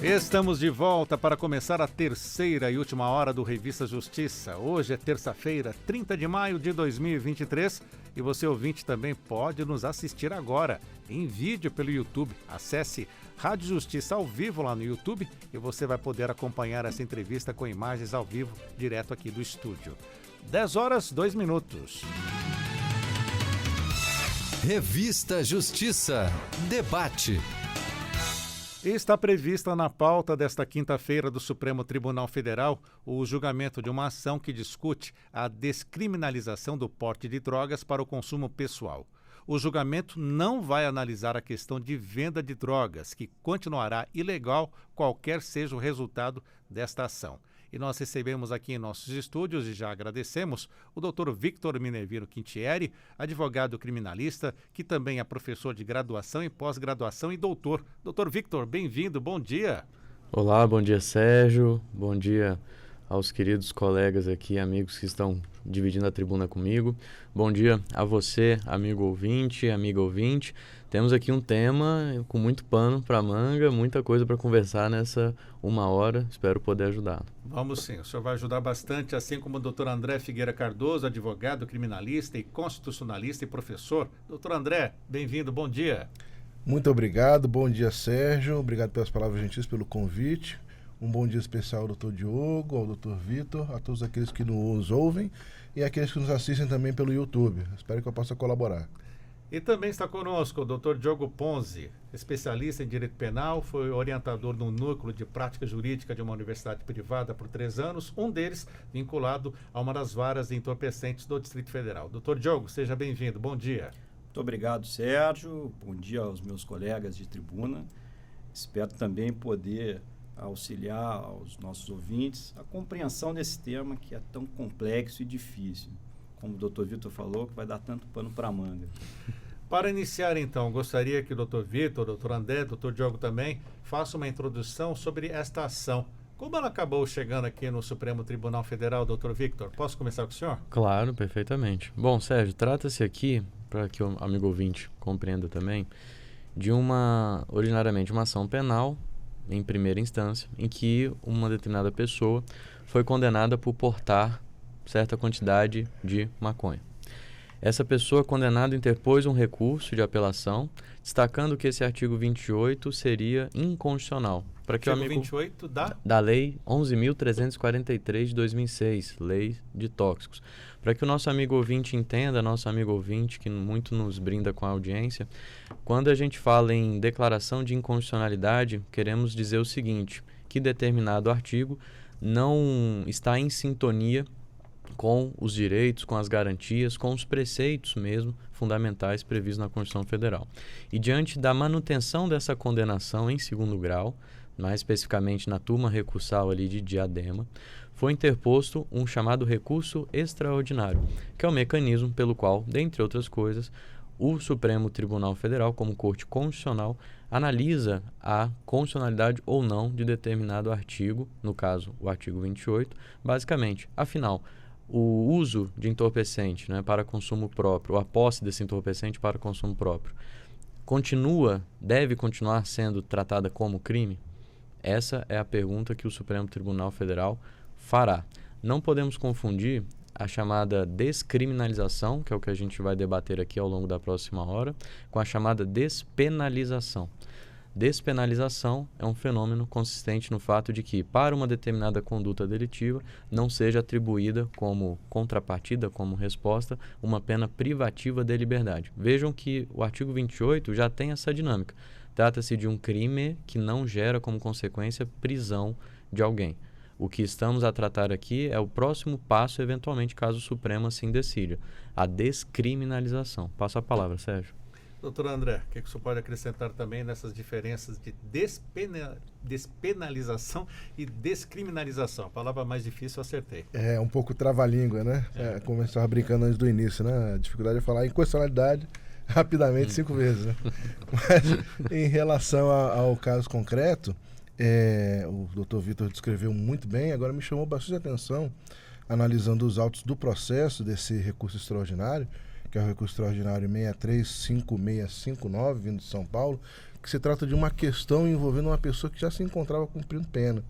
Estamos de volta para começar a terceira e última hora do Revista Justiça. Hoje é terça-feira, 30 de maio de 2023 e você, ouvinte, também pode nos assistir agora em vídeo pelo YouTube. Acesse Rádio Justiça ao vivo lá no YouTube e você vai poder acompanhar essa entrevista com imagens ao vivo direto aqui do estúdio. 10 horas, 2 minutos. Revista Justiça. Debate. Está prevista na pauta desta quinta-feira do Supremo Tribunal Federal o julgamento de uma ação que discute a descriminalização do porte de drogas para o consumo pessoal. O julgamento não vai analisar a questão de venda de drogas, que continuará ilegal qualquer seja o resultado desta ação. E nós recebemos aqui em nossos estúdios, e já agradecemos, o Dr. Victor Minervino Quintieri, advogado criminalista, que também é professor de graduação e pós-graduação e doutor. Dr. Victor, bem-vindo, bom dia. Olá, bom dia, Sérgio. Bom dia aos queridos colegas aqui, amigos que estão dividindo a tribuna comigo. Bom dia a você, amigo ouvinte, amiga ouvinte. Temos aqui um tema com muito pano para manga, muita coisa para conversar nessa uma hora. Espero poder ajudar. Vamos sim, o senhor vai ajudar bastante, assim como o Dr. André Figueira Cardoso, advogado criminalista e constitucionalista e professor. Dr. André, bem-vindo, bom dia. Muito obrigado, bom dia, Sérgio. Obrigado pelas palavras gentis, pelo convite. Um bom dia especial ao Dr. Diogo, ao Dr. Vitor, a todos aqueles que nos ouvem e aqueles que nos assistem também pelo YouTube. Espero que eu possa colaborar. E também está conosco o Dr. Diogo Ponzi, especialista em direito penal, foi orientador no núcleo de prática jurídica de uma universidade privada por 3 anos, um deles vinculado a uma das varas de entorpecentes do Distrito Federal. Dr. Diogo, seja bem-vindo, bom dia. Muito obrigado, Sérgio, bom dia aos meus colegas de tribuna. Espero também poder auxiliar aos nossos ouvintes a compreensão desse tema que é tão complexo e difícil. Como o Dr. Vitor falou, que vai dar tanto pano para a manga. Para iniciar, então, gostaria que o Dr. Vitor, o Dr. André, o Dr. Diogo também, faça uma introdução sobre esta ação. Como ela acabou chegando aqui no Supremo Tribunal Federal, Dr. Victor? Posso começar com o senhor? Claro, perfeitamente. Bom, Sérgio, trata-se aqui, para que o amigo ouvinte compreenda também, de originariamente uma ação penal em primeira instância, em que uma determinada pessoa foi condenada por portar certa quantidade de maconha. Essa pessoa condenada interpôs um recurso de apelação, destacando que esse artigo 28 seria inconstitucional. Para que artigo 28 da Lei 11.343 de 2006, Lei de Tóxicos. Para que o nosso amigo ouvinte entenda, nosso amigo ouvinte que muito nos brinda com a audiência, quando a gente fala em declaração de inconstitucionalidade, queremos dizer o seguinte, que determinado artigo não está em sintonia com os direitos, com as garantias, com os preceitos mesmo fundamentais previstos na Constituição Federal. E diante da manutenção dessa condenação em segundo grau, mais especificamente na turma recursal ali de Diadema, foi interposto um chamado recurso extraordinário, que é o mecanismo pelo qual, dentre outras coisas, o Supremo Tribunal Federal, como Corte Constitucional, analisa a constitucionalidade ou não de determinado artigo, no caso o artigo 28, basicamente, afinal, o uso de entorpecente, né, para consumo próprio, ou a posse desse entorpecente para consumo próprio, deve continuar sendo tratada como crime? Essa é a pergunta que o Supremo Tribunal Federal fará. Não podemos confundir a chamada descriminalização, que é o que a gente vai debater aqui ao longo da próxima hora, com a chamada despenalização. Despenalização é um fenômeno consistente no fato de que, para uma determinada conduta delitiva, não seja atribuída como contrapartida, como resposta, uma pena privativa de liberdade. Vejam que o artigo 28 já tem essa dinâmica. Trata-se de um crime que não gera como consequência prisão de alguém. O que estamos a tratar aqui é o próximo passo, eventualmente, caso o Supremo assim decida, a descriminalização. Passo a palavra, Sérgio. Doutor André, o que o senhor pode acrescentar também nessas diferenças de despenalização e descriminalização? A palavra mais difícil eu acertei. É um pouco trava-língua, né? Como eu estava brincando antes do início, né? A dificuldade é falar inconstitucionalidade rapidamente 5 vezes, né? Mas em relação ao caso concreto, o doutor Vitor descreveu muito bem, agora me chamou bastante atenção, analisando os autos do processo desse recurso extraordinário, que é o recurso extraordinário 635659, vindo de São Paulo, que se trata de uma questão envolvendo uma pessoa que já se encontrava cumprindo pena.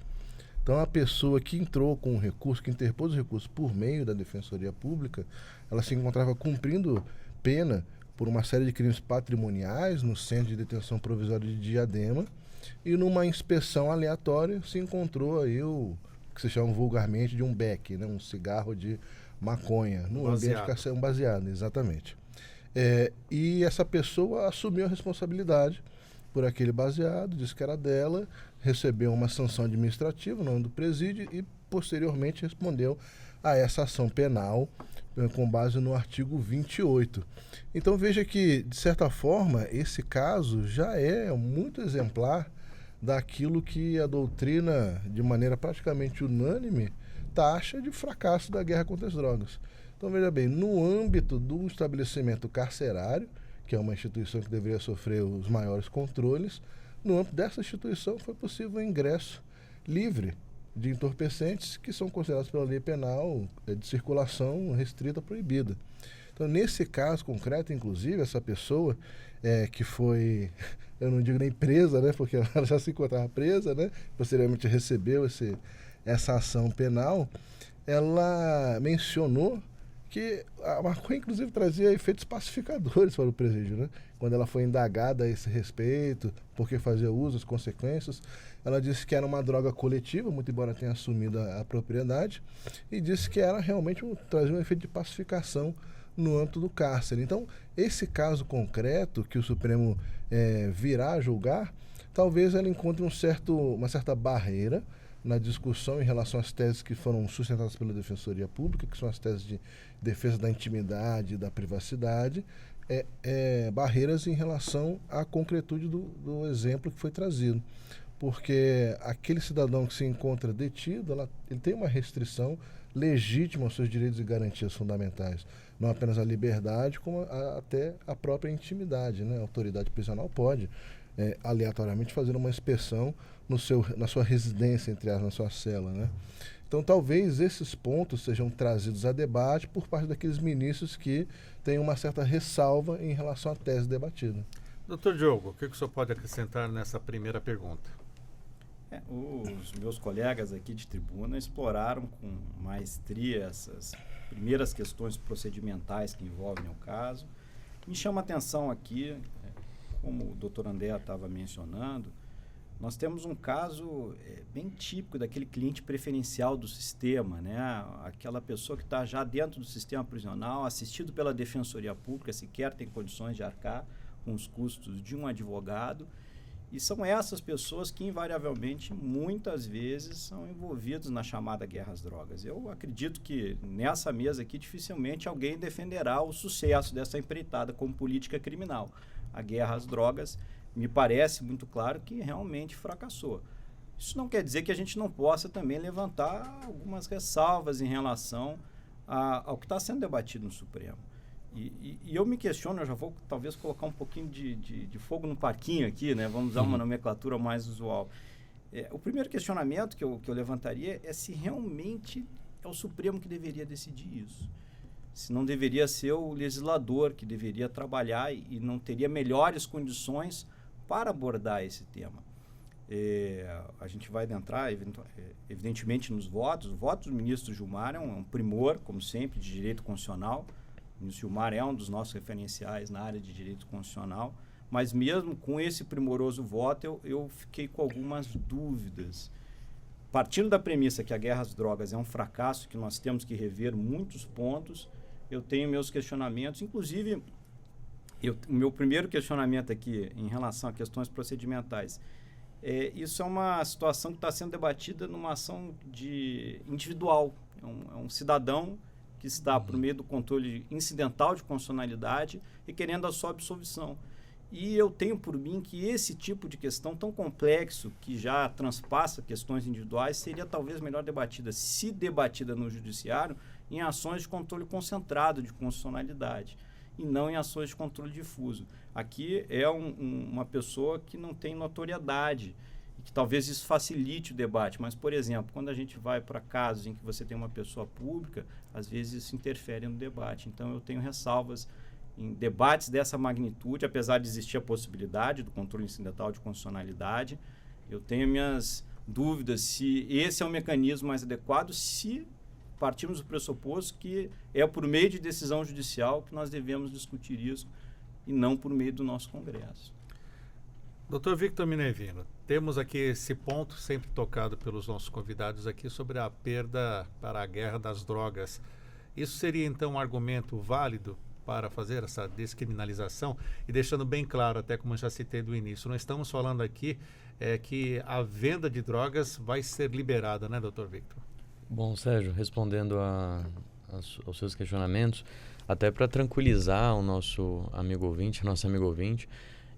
Então, a pessoa que entrou com o recurso, que interpôs o recurso por meio da Defensoria Pública, ela se encontrava cumprindo pena por uma série de crimes patrimoniais no Centro de Detenção Provisória de Diadema, e numa inspeção aleatória se encontrou aí o que se chama vulgarmente de um beck, né? Um cigarro de maconha, no ambiente carcerário, um baseado, exatamente. E essa pessoa assumiu a responsabilidade por aquele baseado, disse que era dela, recebeu uma sanção administrativa no nome do presídio e posteriormente respondeu a essa ação penal com base no artigo 28. Então veja que, de certa forma, esse caso já é muito exemplar daquilo que a doutrina, de maneira praticamente unânime, taxa de fracasso da guerra contra as drogas. Então veja bem, no âmbito do estabelecimento carcerário, que é uma instituição que deveria sofrer os maiores controles, no âmbito dessa instituição foi possível o ingresso livre de entorpecentes que são considerados pela lei penal de circulação restrita, proibida. Então, nesse caso concreto, inclusive, essa pessoa que foi, eu não digo nem presa, né, porque ela já se encontrava presa, né, posteriormente recebeu essa ação penal, ela mencionou que a maconha, inclusive, trazia efeitos pacificadores para o presídio, né? Quando ela foi indagada a esse respeito, por que fazia uso, as consequências, ela disse que era uma droga coletiva, muito embora tenha assumido a propriedade, e disse que era realmente trazia um efeito de pacificação no âmbito do cárcere. Então, esse caso concreto que o Supremo virá a julgar, talvez ela encontre uma certa barreira na discussão em relação às teses que foram sustentadas pela Defensoria Pública, que são as teses de defesa da intimidade e da privacidade, barreiras em relação à concretude do exemplo que foi trazido. Porque aquele cidadão que se encontra detido, ele tem uma restrição legítima aos seus direitos e garantias fundamentais. Não apenas a liberdade, como até a própria intimidade, né? A autoridade prisional pode aleatoriamente fazer uma inspeção na sua residência, entre aspas, na sua cela, né? Então, talvez esses pontos sejam trazidos a debate por parte daqueles ministros que têm uma certa ressalva em relação à tese debatida. Doutor Diogo, o que o senhor pode acrescentar nessa primeira pergunta? Os meus colegas aqui de tribuna exploraram com maestria essas primeiras questões procedimentais que envolvem o caso. Me chama a atenção aqui, como o doutor André estava mencionando, nós temos um caso bem típico daquele cliente preferencial do sistema, né? Aquela pessoa que está já dentro do sistema prisional, assistido pela Defensoria Pública, sequer tem condições de arcar com os custos de um advogado. E são essas pessoas que, invariavelmente, muitas vezes são envolvidas na chamada guerra às drogas. Eu acredito que, nessa mesa aqui, dificilmente alguém defenderá o sucesso dessa empreitada como política criminal. A guerra às drogas, me parece muito claro que realmente fracassou. Isso não quer dizer que a gente não possa também levantar algumas ressalvas em relação ao que está sendo debatido no Supremo. E eu me questiono, eu já vou talvez colocar um pouquinho de fogo no parquinho aqui, né? Vamos usar uma nomenclatura mais usual. O primeiro questionamento que eu levantaria é se realmente é o Supremo que deveria decidir isso. Se não deveria ser o legislador que deveria trabalhar e não teria melhores condições para abordar esse tema. A gente vai adentrar, evidentemente, nos votos. O voto do ministro Gilmar é um primor, como sempre, de direito constitucional. O ministro Gilmar é um dos nossos referenciais na área de direito constitucional, mas mesmo com esse primoroso voto, eu fiquei com algumas dúvidas. Partindo da premissa que a guerra às drogas é um fracasso, que nós temos que rever muitos pontos, eu tenho meus questionamentos, inclusive, o meu primeiro questionamento aqui em relação a questões procedimentais, isso é uma situação que está sendo debatida numa ação individual. É um cidadão que está por meio do controle incidental de constitucionalidade requerendo a sua absolvição. E eu tenho por mim que esse tipo de questão tão complexo, que já transpassa questões individuais, seria talvez melhor debatida, se debatida no judiciário, em ações de controle concentrado de constitucionalidade, e não em ações de controle difuso. Aqui é uma pessoa que não tem notoriedade, e que talvez isso facilite o debate, mas, por exemplo, quando a gente vai para casos em que você tem uma pessoa pública, às vezes isso interfere no debate. Então, eu tenho ressalvas em debates dessa magnitude, apesar de existir a possibilidade do controle incidental de constitucionalidade, eu tenho minhas dúvidas se esse é o mecanismo mais adequado, se partimos do pressuposto que é por meio de decisão judicial que nós devemos discutir isso e não por meio do nosso Congresso. Dr. Victor Minervino, temos aqui esse ponto sempre tocado pelos nossos convidados aqui sobre a perda para a guerra das drogas. Isso seria então um argumento válido para fazer essa descriminalização? E deixando bem claro, até como eu já citei do início, nós estamos falando aqui que a venda de drogas vai ser liberada, né, Dr. Victor? Bom, Sérgio, respondendo aos seus questionamentos, até para tranquilizar o nosso amigo ouvinte,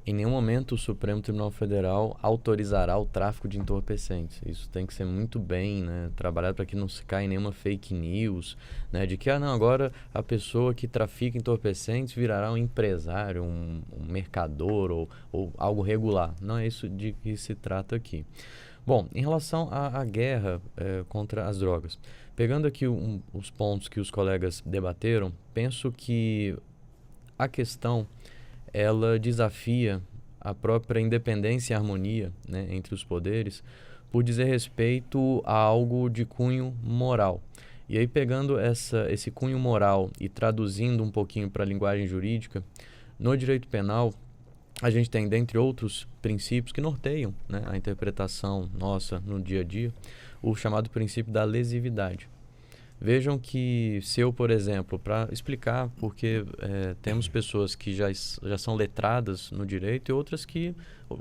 em nenhum momento o Supremo Tribunal Federal autorizará o tráfico de entorpecentes. Isso tem que ser muito bem, né, trabalhado para que não se caia em nenhuma fake news, né, de que agora a pessoa que trafica entorpecentes virará um empresário, um mercador ou algo regular. Não é isso de que se trata aqui. Bom, em relação à guerra contra as drogas, pegando aqui os pontos que os colegas debateram, penso que a questão ela desafia a própria independência e harmonia, né, entre os poderes, por dizer respeito a algo de cunho moral. E aí, pegando esse cunho moral e traduzindo um pouquinho para a linguagem jurídica, no direito penal, a gente tem, dentre outros princípios que norteiam, né, a interpretação nossa no dia a dia, o chamado princípio da lesividade. Vejam que se eu, por exemplo, para explicar, porque temos pessoas que já são letradas no direito e outras que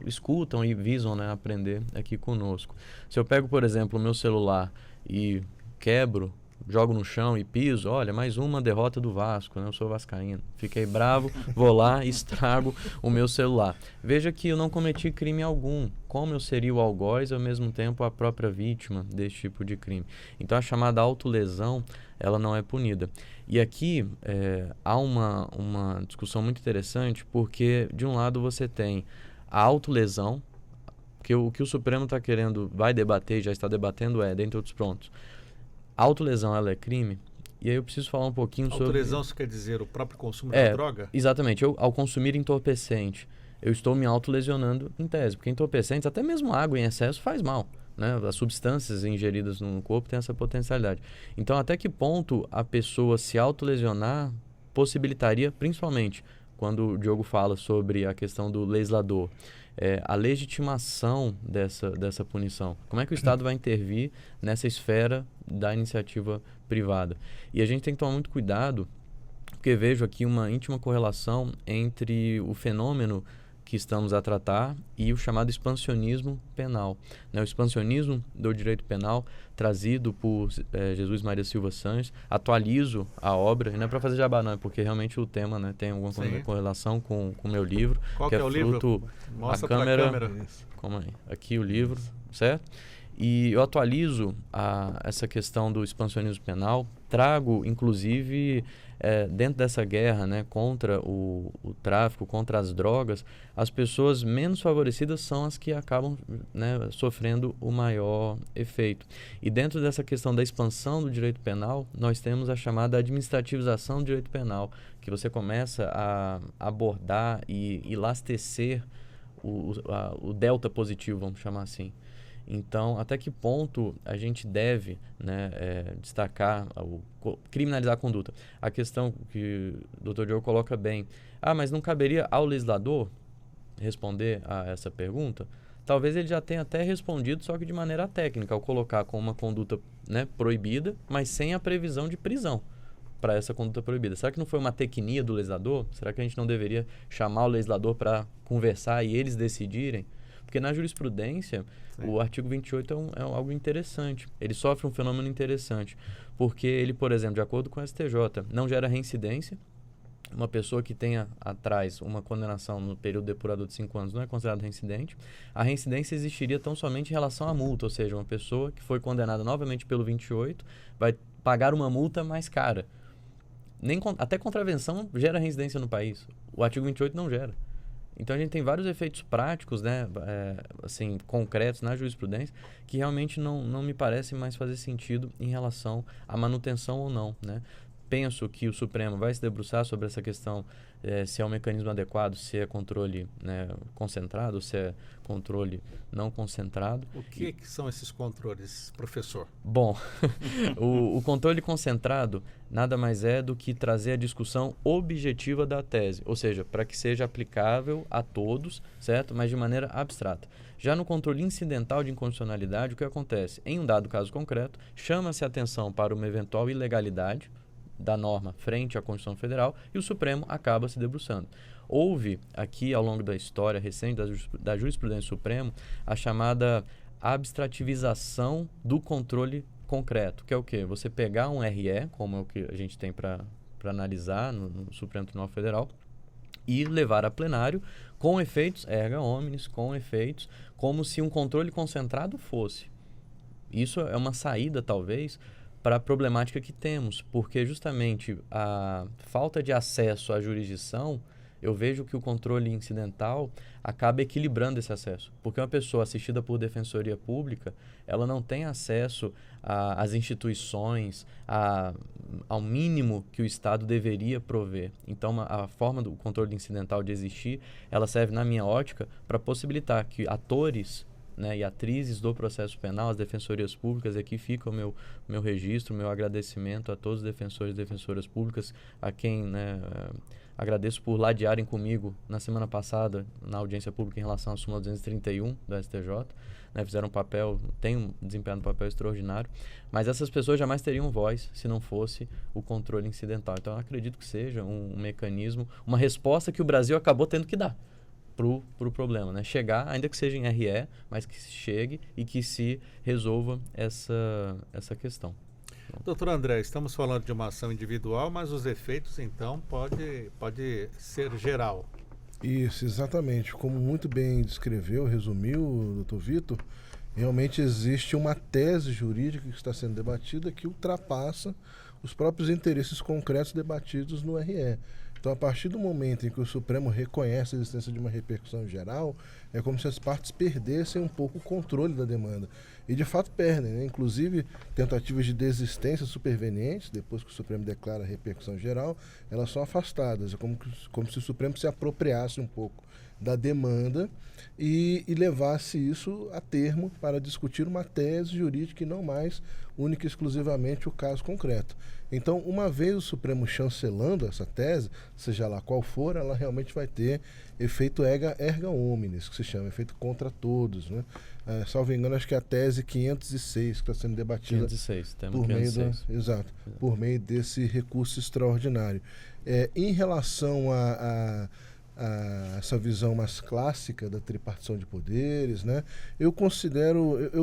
escutam e visam, né, aprender aqui conosco. Se eu pego, por exemplo, o meu celular e quebro, jogo no chão e piso, olha, mais uma derrota do Vasco, né? Eu sou vascaíno. Fiquei bravo, vou lá e estrago o meu celular. Veja que eu não cometi crime algum. Como eu seria o algoz e, ao mesmo tempo, a própria vítima desse tipo de crime. Então, a chamada autolesão, ela não é punida. E aqui há uma discussão muito interessante, porque, de um lado, você tem a autolesão, que o que o Supremo está querendo, vai debater, já está debatendo, dentre outros pontos, a autolesão, ela é crime? E aí eu preciso falar um pouquinho sobre... Autolesão, isso quer dizer o próprio consumo da droga? Exatamente. Ao consumir entorpecente, eu estou me autolesionando em tese. Porque entorpecentes, até mesmo água em excesso, faz mal, né? As substâncias ingeridas no corpo têm essa potencialidade. Então, até que ponto a pessoa se autolesionar possibilitaria, principalmente, quando o Diogo fala sobre a questão do legislador, a legitimação dessa punição. Como é que o Estado vai intervir nessa esfera da iniciativa privada? E a gente tem que tomar muito cuidado, porque vejo aqui uma íntima correlação entre o fenômeno que estamos a tratar e o chamado expansionismo penal, né? O expansionismo do direito penal trazido por Jesus Maria Silva Sanches. Atualizo a obra, e não é para fazer jabá não, é porque realmente o tema, né, tem alguma correlação com o meu livro. Qual que é o livro? Mostra para a câmera. Como aí? Aqui o livro, certo? E eu atualizo essa questão do expansionismo penal, trago inclusive dentro dessa guerra, né, contra o tráfico, contra as drogas, as pessoas menos favorecidas são as que acabam, né, sofrendo o maior efeito. E dentro dessa questão da expansão do direito penal, nós temos a chamada administrativização do direito penal, que você começa a abordar e lastecer o delta positivo, vamos chamar assim. Então, até que ponto a gente deve, né, destacar, criminalizar a conduta? A questão que o Dr. Diogo coloca bem, mas não caberia ao legislador responder a essa pergunta? Talvez ele já tenha até respondido, só que de maneira técnica, ao colocar como uma conduta, né, proibida, mas sem a previsão de prisão para essa conduta proibida. Será que não foi uma tecnia do legislador? Será que a gente não deveria chamar o legislador para conversar e eles decidirem? Porque na jurisprudência, o artigo 28 é algo interessante. Ele sofre um fenômeno interessante. Porque ele, por exemplo, de acordo com o STJ, não gera reincidência. Uma pessoa que tenha atrás uma condenação no período depurador de 5 anos não é considerada reincidente. A reincidência existiria tão somente em relação à multa. Ou seja, uma pessoa que foi condenada novamente pelo 28 vai pagar uma multa mais cara. Até contravenção gera reincidência no país. O artigo 28 não gera. Então, a gente tem vários efeitos práticos, né, assim, concretos na jurisprudência que realmente não me parece mais fazer sentido em relação à manutenção ou não, né? penso que o Supremo vai se debruçar sobre essa questão, se é um mecanismo adequado, se é controle, né, concentrado, se é controle não concentrado. O que são esses controles, professor? Bom, o controle concentrado nada mais é do que trazer a discussão objetiva da tese, ou seja, para que seja aplicável a todos, certo? Mas de maneira abstrata. Já no controle incidental de inconstitucionalidade, o que acontece? Em um dado caso concreto, chama-se atenção para uma eventual ilegalidade da norma frente à Constituição Federal e o Supremo acaba se debruçando. Houve aqui, ao longo da história recente da jurisprudência do Supremo, a chamada abstrativização do controle concreto, que é o quê? Você pegar um RE, como é o que a gente tem para analisar no Supremo Tribunal Federal, e levar a plenário com efeitos erga omnes, com efeitos como se um controle concentrado fosse. Isso é uma saída, talvez, para a problemática que temos, porque justamente a falta de acesso à jurisdição, eu vejo que o controle incidental acaba equilibrando esse acesso. Porque uma pessoa assistida por defensoria pública, ela não tem acesso às instituições, ao mínimo que o Estado deveria prover. Então, a forma do controle incidental de existir, ela serve, na minha ótica, para possibilitar que atores, né, e atrizes do processo penal, as defensorias públicas, aqui fica o meu registro, meu agradecimento a todos os defensores e defensoras públicas, a quem, né, agradeço por ladearem comigo na semana passada na audiência pública em relação à súmula 231 do STJ, né, fizeram desempenhado um papel extraordinário, mas essas pessoas jamais teriam voz se não fosse o controle incidental. Então eu acredito que seja um mecanismo, uma resposta que o Brasil acabou tendo que dar pro problema, né? Chegar, ainda que seja em RE, mas que chegue e que se resolva essa questão. Doutor André, estamos falando de uma ação individual, mas os efeitos, então, pode ser geral. Isso, exatamente. Como muito bem descreveu, resumiu, doutor Vitor, realmente existe uma tese jurídica que está sendo debatida que ultrapassa os próprios interesses concretos debatidos no RE. Então, a partir do momento em que o Supremo reconhece a existência de uma repercussão geral, é como se as partes perdessem um pouco o controle da demanda. E, de fato, perdem, né? Inclusive, tentativas de desistência supervenientes, depois que o Supremo declara a repercussão geral, elas são afastadas. É como se o Supremo se apropriasse um pouco da demanda e levasse isso a termo para discutir uma tese jurídica e não mais única e exclusivamente o caso concreto. Então, uma vez o Supremo chancelando essa tese, seja lá qual for, ela realmente vai ter efeito erga omnes, que se chama, efeito contra todos, né? Salvo engano, acho que é a tese 506 que está sendo debatida 506, por meio 506. Exato, por meio desse recurso extraordinário. Em relação a essa visão mais clássica da tripartição de poderes, né? Eu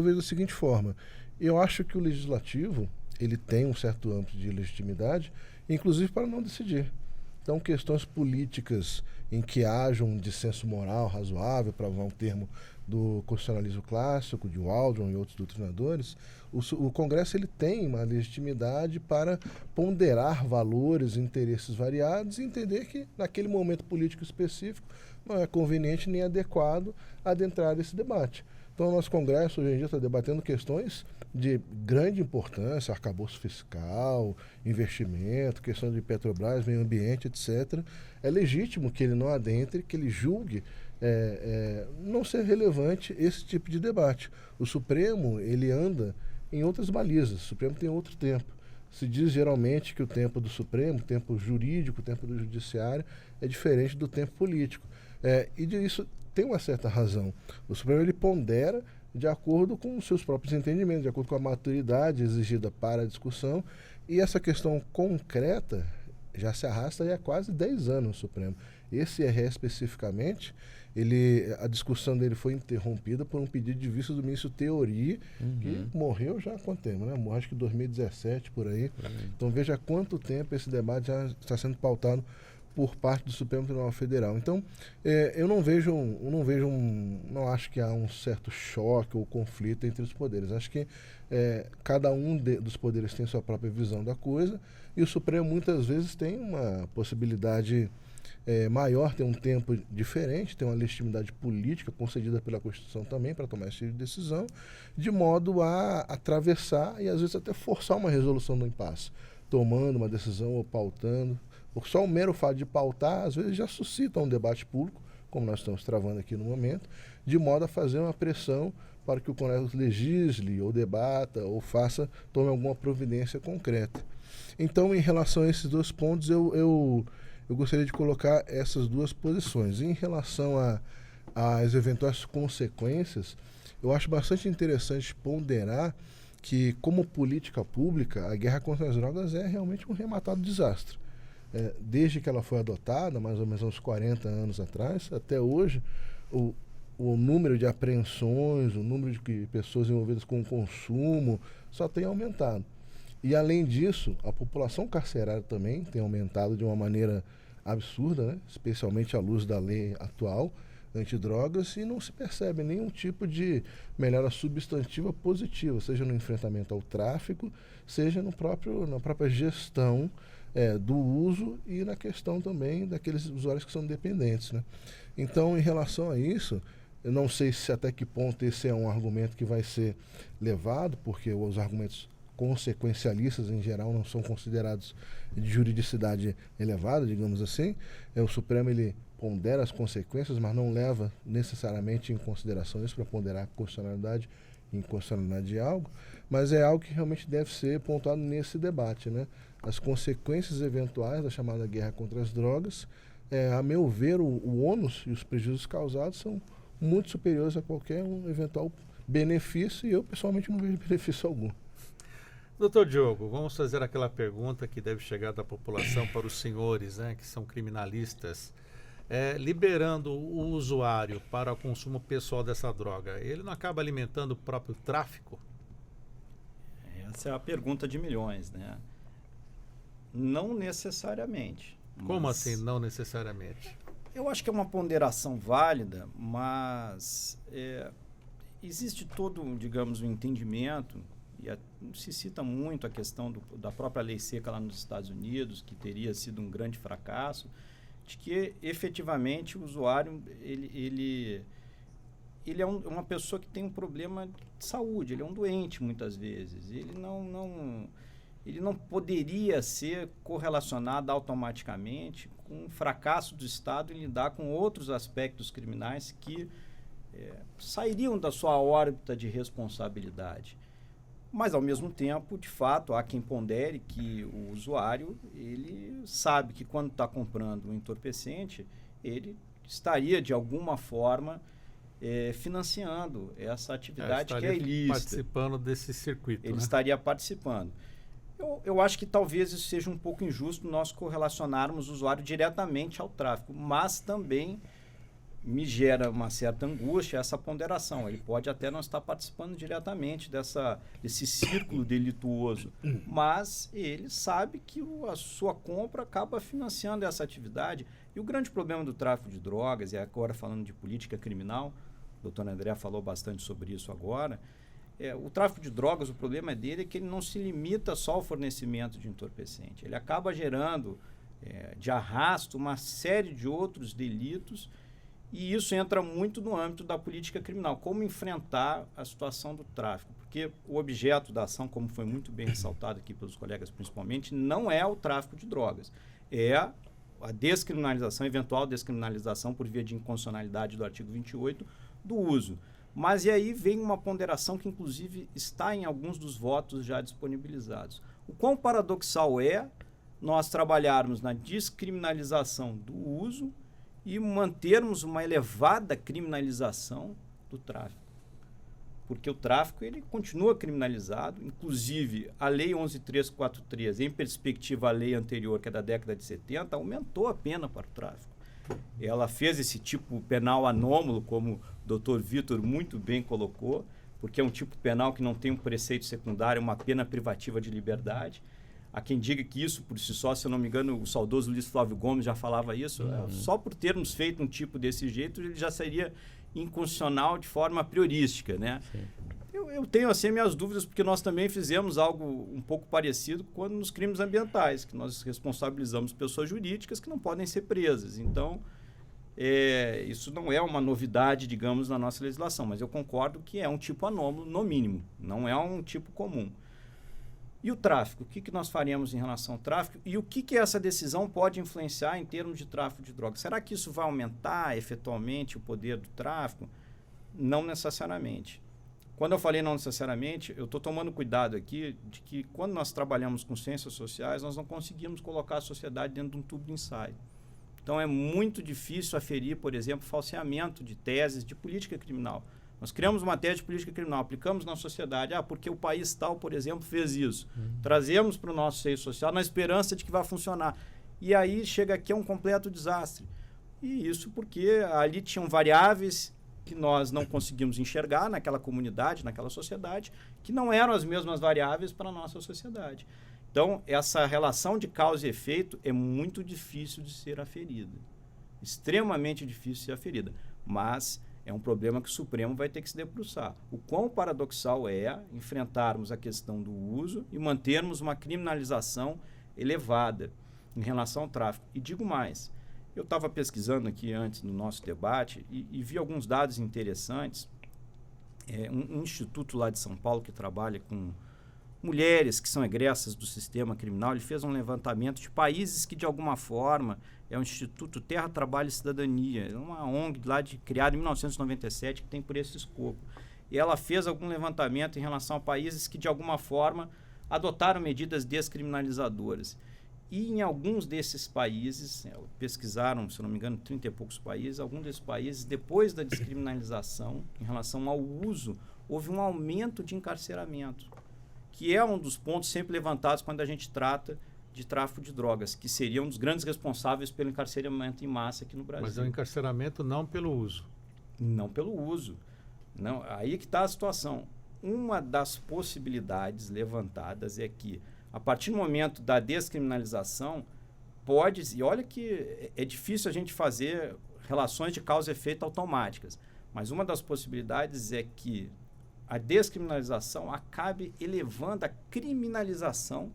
vejo da seguinte forma: eu acho que o legislativo ele tem um certo âmbito de legitimidade, inclusive para não decidir. Então, questões políticas em que haja um dissenso moral razoável, para usar um termo do constitucionalismo clássico, de Waldron e outros doutrinadores, o Congresso ele tem uma legitimidade para ponderar valores e interesses variados e entender que, naquele momento político específico, não é conveniente nem adequado adentrar esse debate. Então, o nosso Congresso hoje em dia está debatendo questões de grande importância, arcabouço fiscal, investimento, questão de Petrobras, meio ambiente, etc. É legítimo que ele não adentre, que ele julgue não ser relevante esse tipo de debate. O Supremo, ele anda em outras balizas, o Supremo tem outro tempo. Se diz geralmente que o tempo do Supremo, o tempo jurídico, o tempo do judiciário, é diferente do tempo político. E disso tem uma certa razão. O Supremo ele pondera de acordo com os seus próprios entendimentos, de acordo com a maturidade exigida para a discussão, e essa questão concreta já se arrasta há quase 10 anos no Supremo. Esse RE especificamente, a discussão dele foi interrompida por um pedido de vista do ministro Theory, que morreu já há quanto tempo, né? Morreu acho que em 2017, por aí. Então veja há quanto tempo esse debate já está sendo pautado por parte do Supremo Tribunal Federal. Então, eu não acho que há um certo choque ou conflito entre os poderes. Acho que cada um dos poderes tem sua própria visão da coisa, e o Supremo muitas vezes tem uma possibilidade maior, tem um tempo diferente, tem uma legitimidade política concedida pela Constituição também para tomar esse tipo de decisão, de modo a atravessar e às vezes até forçar uma resolução do impasse. tomando uma decisão ou pautando. Só o mero fato de pautar, às vezes, já suscita um debate público, como nós estamos travando aqui no momento, de modo a fazer uma pressão para que o Congresso legisle, ou debata, ou tome alguma providência concreta. Então, em relação a esses 2 pontos, eu gostaria de colocar essas 2 posições. Em relação às eventuais consequências, eu acho bastante interessante ponderar que, como política pública, a guerra contra as drogas é realmente um rematado desastre. Desde que ela foi adotada, mais ou menos uns 40 anos atrás, até hoje, o número de apreensões, o número de pessoas envolvidas com o consumo só tem aumentado. E, além disso, a população carcerária também tem aumentado de uma maneira absurda, né? Especialmente à luz da lei atual antidrogas, e não se percebe nenhum tipo de melhora substantiva positiva, seja no enfrentamento ao tráfico, seja na própria gestão do uso e na questão também daqueles usuários que são dependentes, né? Então, em relação a isso, eu não sei se até que ponto esse é um argumento que vai ser levado, porque os argumentos consequencialistas, em geral, não são considerados de juridicidade elevada, digamos assim. O Supremo, ele pondera as consequências, mas não leva necessariamente em consideração isso para ponderar a constitucionalidade e inconstitucionalidade de algo, mas é algo que realmente deve ser pontuado nesse debate, né? As consequências eventuais da chamada guerra contra as drogas, a meu ver, o ônus e os prejuízos causados são muito superiores a qualquer um eventual benefício, e eu pessoalmente não vejo benefício algum. Doutor Diogo, vamos fazer aquela pergunta que deve chegar da população para os senhores, né, que são criminalistas. Liberando o usuário para o consumo pessoal dessa droga, ele não acaba alimentando o próprio tráfico? Essa é a pergunta de milhões, né? Não necessariamente. Como assim, não necessariamente? Eu acho que é uma ponderação válida, mas existe todo, digamos, um entendimento, e se cita muito a questão da própria lei seca lá nos Estados Unidos, que teria sido um grande fracasso, de que efetivamente o usuário ele é uma pessoa que tem um problema de saúde, ele é um doente muitas vezes, ele não poderia ser correlacionado automaticamente com o fracasso do Estado em lidar com outros aspectos criminais que sairiam da sua órbita de responsabilidade. Mas, ao mesmo tempo, de fato, há quem pondere que o usuário, ele sabe que quando está comprando um entorpecente, ele estaria, de alguma forma, financiando essa atividade que é ilícita. Participando desse circuito. Ele né? estaria participando. Eu acho que talvez isso seja um pouco injusto nós correlacionarmos o usuário diretamente ao tráfico, mas também me gera uma certa angústia essa ponderação. Ele pode até não estar participando diretamente desse círculo delituoso, mas ele sabe que a sua compra acaba financiando essa atividade. E o grande problema do tráfico de drogas, e agora falando de política criminal, o doutor André falou bastante sobre isso agora, o tráfico de drogas, o problema dele é que ele não se limita só ao fornecimento de entorpecente. Ele acaba gerando, de arrasto, uma série de outros delitos. E isso entra muito no âmbito da política criminal. Como enfrentar a situação do tráfico? Porque o objeto da ação, como foi muito bem ressaltado aqui pelos colegas principalmente, não é o tráfico de drogas. É a descriminalização, eventual descriminalização por via de inconstitucionalidade do artigo 28 do uso. Mas e aí vem uma ponderação que, inclusive, está em alguns dos votos já disponibilizados. O quão paradoxal é nós trabalharmos na descriminalização do uso e mantermos uma elevada criminalização do tráfico. Porque o tráfico ele continua criminalizado, inclusive a Lei 11.343, em perspectiva à lei anterior, que é da década de 70, aumentou a pena para o tráfico. Ela fez esse tipo penal anômalo, como o Dr. Vitor muito bem colocou, porque é um tipo penal que não tem um preceito secundário, uma pena privativa de liberdade. Há quem diga que isso, por si só, se eu não me engano, o saudoso Luiz Flávio Gomes já falava isso, só por termos feito um tipo desse jeito, ele já seria inconstitucional de forma priorística, né? Eu tenho, assim, minhas dúvidas, porque nós também fizemos algo um pouco parecido quando nos crimes ambientais, que nós responsabilizamos pessoas jurídicas que não podem ser presas. Então, isso não é uma novidade, digamos, na nossa legislação, mas eu concordo que é um tipo anômalo, no mínimo, não é um tipo comum. E o tráfico? O que nós faremos em relação ao tráfico? E o que essa decisão pode influenciar em termos de tráfico de drogas? Será que isso vai aumentar efetualmente o poder do tráfico? Não necessariamente. Quando eu falei não necessariamente, eu estou tomando cuidado aqui de que quando nós trabalhamos com ciências sociais, nós não conseguimos colocar a sociedade dentro de um tubo de ensaio. Então é muito difícil aferir, por exemplo, falseamento de teses de política criminal. Nós criamos uma tese de política criminal, aplicamos na sociedade, porque o país tal, por exemplo, fez isso. Trazemos para o nosso seio social na esperança de que vai funcionar. E aí chega aqui a um completo desastre. E isso porque ali tinham variáveis que nós não conseguimos enxergar naquela comunidade, naquela sociedade, que não eram as mesmas variáveis para a nossa sociedade. Então, essa relação de causa e efeito é muito difícil de ser aferida. Extremamente difícil de ser aferida. Mas é um problema que o Supremo vai ter que se debruçar. O quão paradoxal é enfrentarmos a questão do uso e mantermos uma criminalização elevada em relação ao tráfico. E digo mais, eu estava pesquisando aqui antes no nosso debate e vi alguns dados interessantes. Um instituto lá de São Paulo que trabalha com mulheres que são egressas do sistema criminal, ele fez um levantamento de países que, de alguma forma, é o Instituto Terra, Trabalho e Cidadania, é uma ONG lá criada em 1997 que tem por esse escopo. E ela fez algum levantamento em relação a países que, de alguma forma, adotaram medidas descriminalizadoras. E em alguns desses países, pesquisaram, se não me engano, 30 e poucos países, alguns desses países, depois da descriminalização, em relação ao uso, houve um aumento de encarceramento, que é um dos pontos sempre levantados quando a gente trata de tráfico de drogas, que seria um dos grandes responsáveis pelo encarceramento em massa aqui no Brasil. Mas é o encarceramento não pelo uso. Não pelo uso. Não, aí que está a situação. Uma das possibilidades levantadas é que, a partir do momento da descriminalização, e olha que é difícil a gente fazer relações de causa e efeito automáticas, mas uma das possibilidades é que a descriminalização acabe elevando a criminalização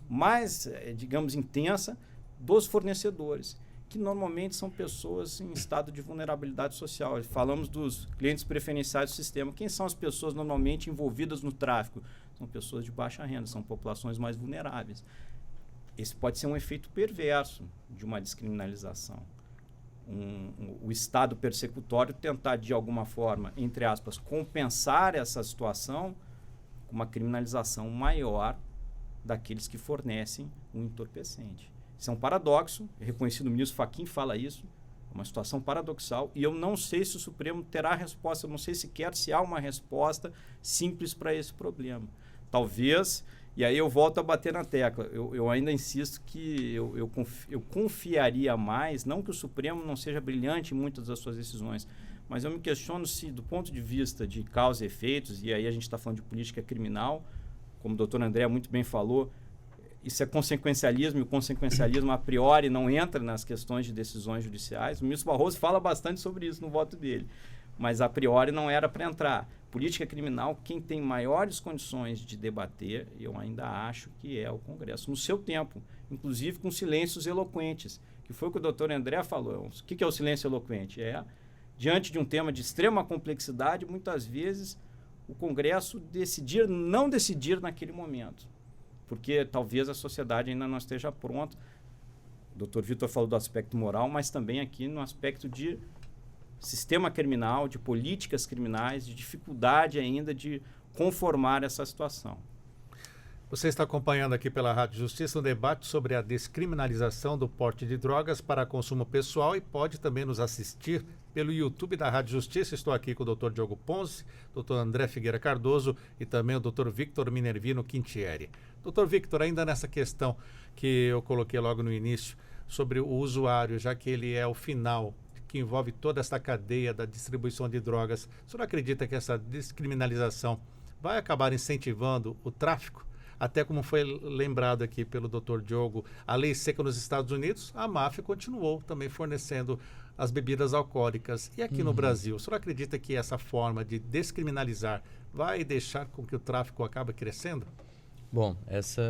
mais, digamos, intensa dos fornecedores, que normalmente são pessoas em estado de vulnerabilidade social. Falamos dos clientes preferenciais do sistema. Quem são as pessoas normalmente envolvidas no tráfico? São pessoas de baixa renda, são populações mais vulneráveis. Esse pode ser um efeito perverso de uma descriminalização. O Estado persecutório tentar, de alguma forma, entre aspas, compensar essa situação com uma criminalização maior daqueles que fornecem um entorpecente. Isso é um paradoxo, é reconhecido, o ministro Fachin fala isso, é uma situação paradoxal, e eu não sei se o Supremo terá resposta, eu não sei sequer se há uma resposta simples para esse problema. Talvez, e aí eu volto a bater na tecla, eu ainda insisto que eu confiaria mais, não que o Supremo não seja brilhante em muitas das suas decisões, mas eu me questiono se, do ponto de vista de causa e efeitos, e aí a gente está falando de política criminal, como o doutor André muito bem falou, isso é consequencialismo, e o consequencialismo a priori não entra nas questões de decisões judiciais. O ministro Barroso fala bastante sobre isso no voto dele, mas a priori não era para entrar. Política criminal, quem tem maiores condições de debater, eu ainda acho que é o Congresso, no seu tempo, inclusive com silêncios eloquentes, que foi o que o doutor André falou. O que é o silêncio eloquente? Diante de um tema de extrema complexidade, muitas vezes o Congresso não decidir naquele momento, porque talvez a sociedade ainda não esteja pronta. O doutor Vitor falou do aspecto moral, mas também aqui no aspecto de sistema criminal, de políticas criminais, de dificuldade ainda de conformar essa situação. Você está acompanhando aqui pela Rádio Justiça um debate sobre a descriminalização do porte de drogas para consumo pessoal e pode também nos assistir pelo YouTube da Rádio Justiça. Estou aqui com o Dr. Diogo Ponce, Dr. André Figueira Cardoso e também o Dr. Victor Minervino Quintieri. Dr. Victor, ainda nessa questão que eu coloquei logo no início sobre o usuário, já que ele é o final que envolve toda essa cadeia da distribuição de drogas, o senhor acredita que essa descriminalização vai acabar incentivando o tráfico? Até como foi lembrado aqui pelo Dr. Diogo, a lei seca nos Estados Unidos, a máfia continuou também fornecendo as bebidas alcoólicas. E aqui no Brasil, o senhor acredita que essa forma de descriminalizar vai deixar com que o tráfico acabe crescendo? Bom, essa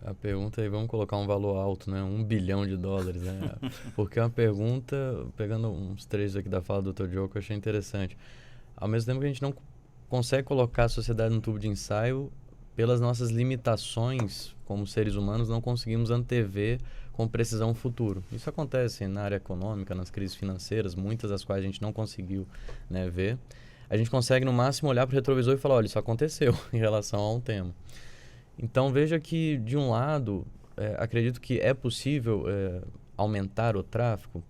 é a pergunta, e vamos colocar um valor alto, né? $1 bilhão, né? Porque é uma pergunta, pegando uns trechos aqui da fala do Dr. Diogo, que eu achei interessante. Ao mesmo tempo que a gente não consegue colocar a sociedade no tubo de ensaio, pelas nossas limitações como seres humanos, não conseguimos antever com precisão o futuro. Isso acontece na área econômica, nas crises financeiras, muitas das quais a gente não conseguiu, né, ver. A gente consegue, no máximo, olhar para o retrovisor e falar, olha, isso aconteceu em relação a um tema. Então, veja que, de um lado, acredito que é possível aumentar o tráfego.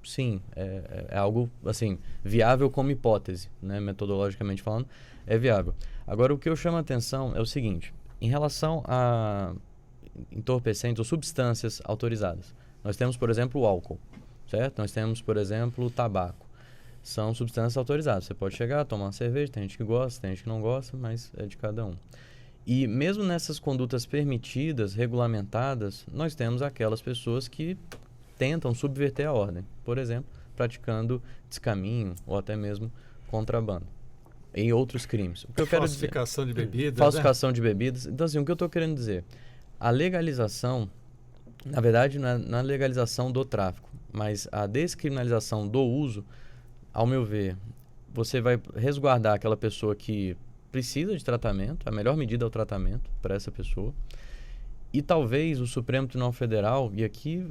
Sim, é algo, assim, viável como hipótese, né, metodologicamente falando, é viável. Agora, o que eu chamo a atenção é o seguinte, em relação a entorpecentes ou substâncias autorizadas. Nós temos, por exemplo, o álcool, certo? Nós temos, por exemplo, o tabaco. São substâncias autorizadas. Você pode chegar, tomar uma cerveja, tem gente que gosta, tem gente que não gosta, mas é de cada um. E mesmo nessas condutas permitidas, regulamentadas, nós temos aquelas pessoas que tentam subverter a ordem. Por exemplo, praticando descaminho ou até mesmo contrabando. Em outros crimes. O que eu quero dizer, falsificação de bebidas. falsificação de bebidas. Então, assim, o que eu estou querendo dizer? A legalização, na verdade, não é a legalização do tráfico, mas a descriminalização do uso, ao meu ver, você vai resguardar aquela pessoa que precisa de tratamento, a melhor medida é o tratamento para essa pessoa. E talvez o Supremo Tribunal Federal, e aqui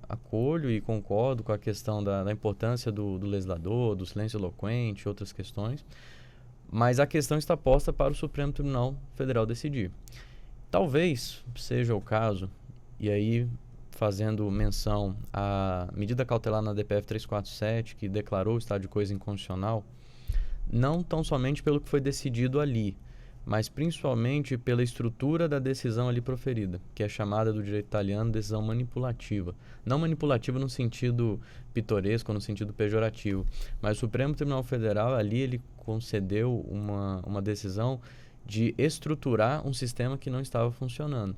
acolho e concordo com a questão da importância do legislador, do silêncio eloquente, outras questões, mas a questão está posta para o Supremo Tribunal Federal decidir. Talvez seja o caso, e aí fazendo menção à medida cautelar na DPF 347, que declarou o estado de coisa inconstitucional, não tão somente pelo que foi decidido ali, mas principalmente pela estrutura da decisão ali proferida, que é chamada do direito italiano decisão manipulativa. Não manipulativa no sentido pitoresco, no sentido pejorativo, mas o Supremo Tribunal Federal ali ele concedeu uma decisão de estruturar um sistema que não estava funcionando,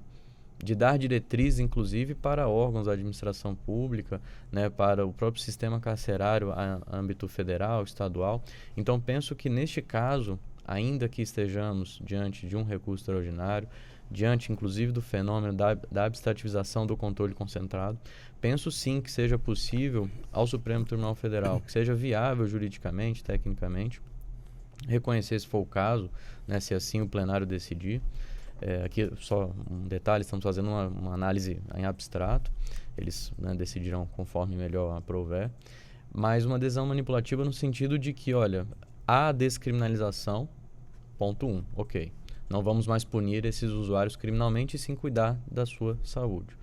de dar diretrizes, inclusive, para órgãos da administração pública, né, para o próprio sistema carcerário a âmbito federal, estadual. Então, penso que, neste caso, ainda que estejamos diante de um recurso extraordinário, diante, inclusive, do fenômeno da abstrativização do controle concentrado, penso, sim, que seja possível ao Supremo Tribunal Federal, que seja viável juridicamente, tecnicamente, reconhecer, se for o caso, né, se assim o plenário decidir. Aqui só um detalhe, estamos fazendo uma análise em abstrato, eles, né, decidirão conforme melhor aprouver, mas uma decisão manipulativa no sentido de que, olha, a descriminalização, ponto 1, ok, não vamos mais punir esses usuários criminalmente e sim cuidar da sua saúde.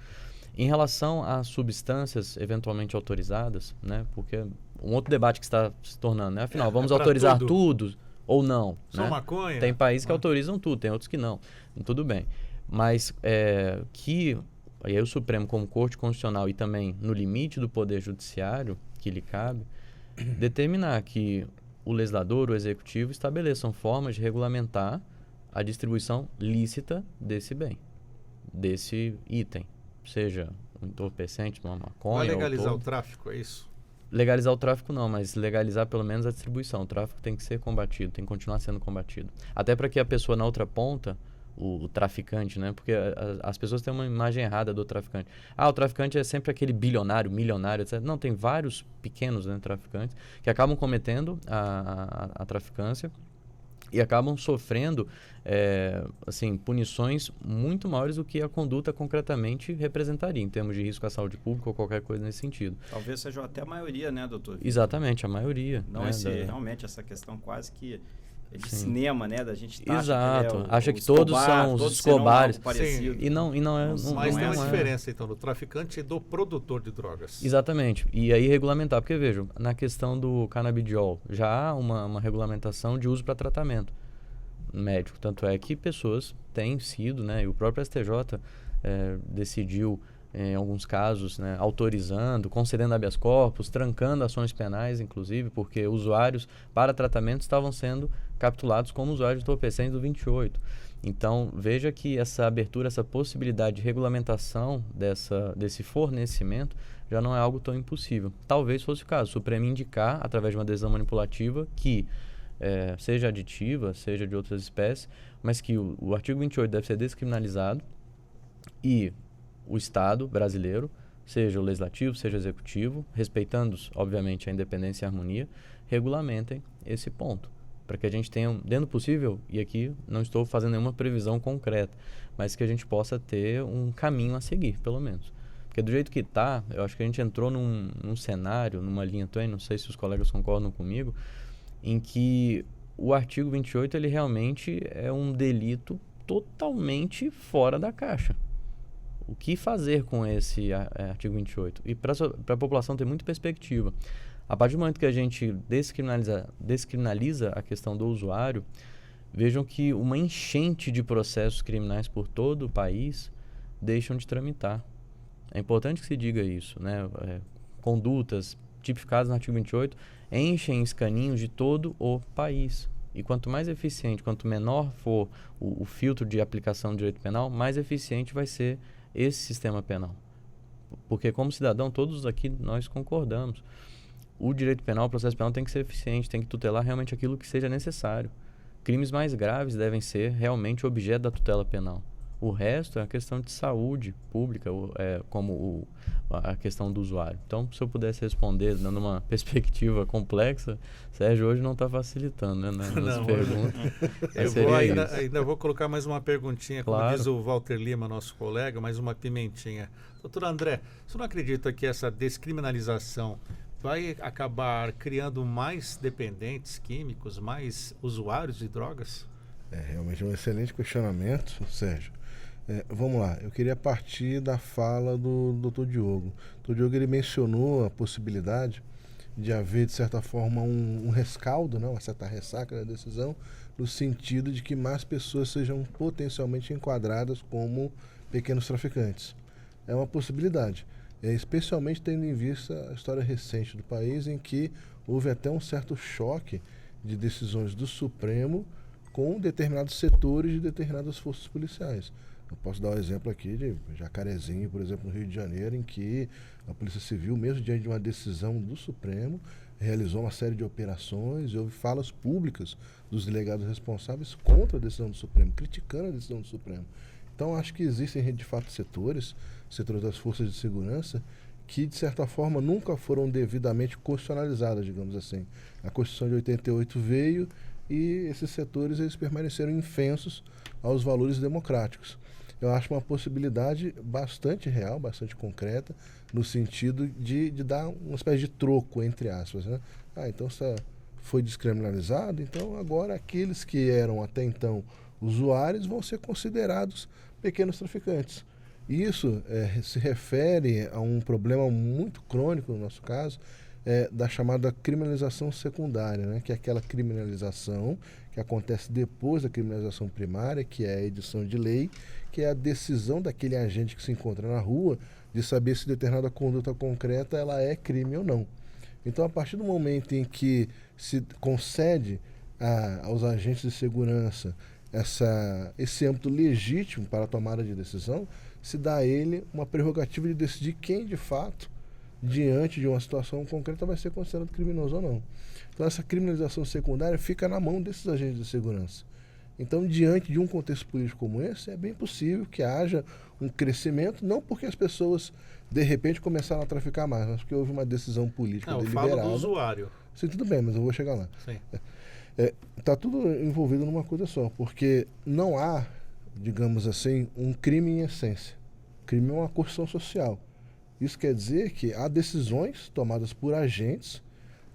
Em relação a substâncias eventualmente autorizadas, né, porque um outro debate que está se tornando, né, afinal, vamos autorizar tudo ou não? Só né? maconha? Tem países que autorizam tudo, tem outros que não. Tudo bem. Mas e aí o Supremo, como Corte Constitucional e também no limite do Poder Judiciário, que lhe cabe, determinar que o legislador, o executivo, estabeleçam formas de regulamentar a distribuição lícita desse bem, desse item, seja um entorpecente, uma maconha. Vai legalizar o tráfico, é isso? Legalizar o tráfico não, mas legalizar pelo menos a distribuição. O tráfico tem que ser combatido, tem que continuar sendo combatido. Até para que a pessoa na outra ponta, o traficante, né? Porque as pessoas têm uma imagem errada do traficante. O traficante é sempre aquele bilionário, milionário, etc. Não, tem vários pequenos, né, traficantes que acabam cometendo a traficância e acabam sofrendo assim, punições muito maiores do que a conduta concretamente representaria, em termos de risco à saúde pública ou qualquer coisa nesse sentido. Talvez seja até a maioria, né, doutor? Exatamente, a maioria. Não, né, realmente essa questão quase que de cinema, né, da gente exato, acha que Escobar, todos são os Escobares. Sim. E não é. Mas não tem é uma diferença, então, do traficante e do produtor de drogas. Exatamente. E aí regulamentar, porque veja, na questão do canabidiol, já há uma regulamentação de uso para tratamento médico. Tanto é que pessoas têm sido, né, e o próprio STJ decidiu, em alguns casos, né, autorizando, concedendo habeas corpus, trancando ações penais, inclusive, porque usuários para tratamento estavam sendo capturados como usuários de entorpecentes do 28. Então, veja que essa abertura, essa possibilidade de regulamentação desse fornecimento já não é algo tão impossível. Talvez fosse o caso, o Supremo indicar, através de uma decisão manipulativa, que seja aditiva, seja de outras espécies, mas que o artigo 28 deve ser descriminalizado e o Estado brasileiro, seja o legislativo, seja o executivo, respeitando, obviamente, a independência e a harmonia, regulamentem esse ponto. para que a gente tenha, dentro do possível, e aqui não estou fazendo nenhuma previsão concreta, mas que a gente possa ter um caminho a seguir, pelo menos. Porque do jeito que está, eu acho que a gente entrou num cenário, numa linha também, não sei se os colegas concordam comigo, em que o artigo 28 ele realmente é um delito totalmente fora da caixa. O que fazer com esse artigo 28? E para a população ter muita perspectiva. A partir do momento que a gente descriminaliza a questão do usuário, vejam que uma enchente de processos criminais por todo o país deixam de tramitar. É importante que se diga isso, né? Condutas tipificadas no artigo 28 enchem os caninhos de todo o país. E quanto mais eficiente, quanto menor for o filtro de aplicação do direito penal, mais eficiente vai ser esse sistema penal. Porque como cidadão, todos aqui nós concordamos. O direito penal, o processo penal tem que ser eficiente, tem que tutelar realmente aquilo que seja necessário. Crimes mais graves devem ser realmente objeto da tutela penal. O resto é a questão de saúde pública, como a questão do usuário. Então, se eu pudesse responder dando uma perspectiva complexa, Sérgio hoje não está facilitando, né, nas perguntas. Ainda vou colocar mais uma perguntinha, como claro. Diz o Walter Lima, nosso colega, mais uma pimentinha. Doutor André, você não acredita que essa descriminalização vai acabar criando mais dependentes químicos, mais usuários de drogas? É realmente um excelente questionamento, Sérgio. Vamos lá, eu queria partir da fala do Dr. Diogo. O Dr. Diogo ele mencionou a possibilidade de haver, de certa forma, um rescaldo, uma certa ressaca da decisão, no sentido de que mais pessoas sejam potencialmente enquadradas como pequenos traficantes. É uma possibilidade, especialmente tendo em vista a história recente do país, em que houve até um certo choque de decisões do Supremo com determinados setores de determinadas forças policiais. Eu posso dar um exemplo aqui de Jacarezinho, por exemplo, no Rio de Janeiro, em que a Polícia Civil, mesmo diante de uma decisão do Supremo, realizou uma série de operações e houve falas públicas dos delegados responsáveis contra a decisão do Supremo, criticando a decisão do Supremo. Então, acho que existem, de fato, setores das forças de segurança, que, de certa forma, nunca foram devidamente constitucionalizadas, digamos assim. A Constituição de 88 veio e esses setores eles permaneceram infensos aos valores democráticos. Eu acho uma possibilidade bastante real, bastante concreta, no sentido de dar uma espécie de troco, entre aspas, né? Então foi descriminalizado, então agora aqueles que eram até então usuários vão ser considerados pequenos traficantes. Isso se refere a um problema muito crônico, no nosso caso, da chamada criminalização secundária, né? Que é aquela criminalização que acontece depois da criminalização primária, que é a edição de lei, que é a decisão daquele agente que se encontra na rua de saber se determinada conduta concreta ela é crime ou não. Então, a partir do momento em que se concede aos agentes de segurança esse âmbito legítimo para a tomada de decisão, se dá a ele uma prerrogativa de decidir quem, de fato, diante de uma situação concreta, vai ser considerado criminoso ou não. Então, essa criminalização secundária fica na mão desses agentes de segurança. Então, diante de um contexto político como esse, é bem possível que haja um crescimento, não porque as pessoas, de repente, começaram a traficar mais, mas porque houve uma decisão política deliberada. Eu falo do usuário. Sim, tudo bem, mas eu vou chegar lá. Sim. Está tudo envolvido numa coisa só, porque não há, digamos assim, um crime em essência. O crime é uma construção social. Isso quer dizer que há decisões tomadas por agentes,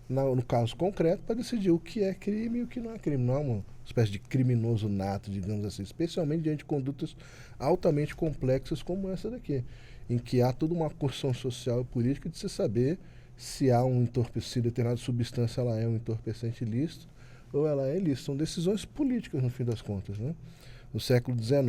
no caso concreto, para decidir o que é crime e o que não é crime. Não é uma espécie de criminoso nato, digamos assim, especialmente diante de condutas altamente complexas como essa daqui, em que há toda uma construção social e política de se saber se há um entorpecente, determinada substância ela é um entorpecente ilícito ou ela é ilícita. São decisões políticas, no fim das contas, né? No século XIX,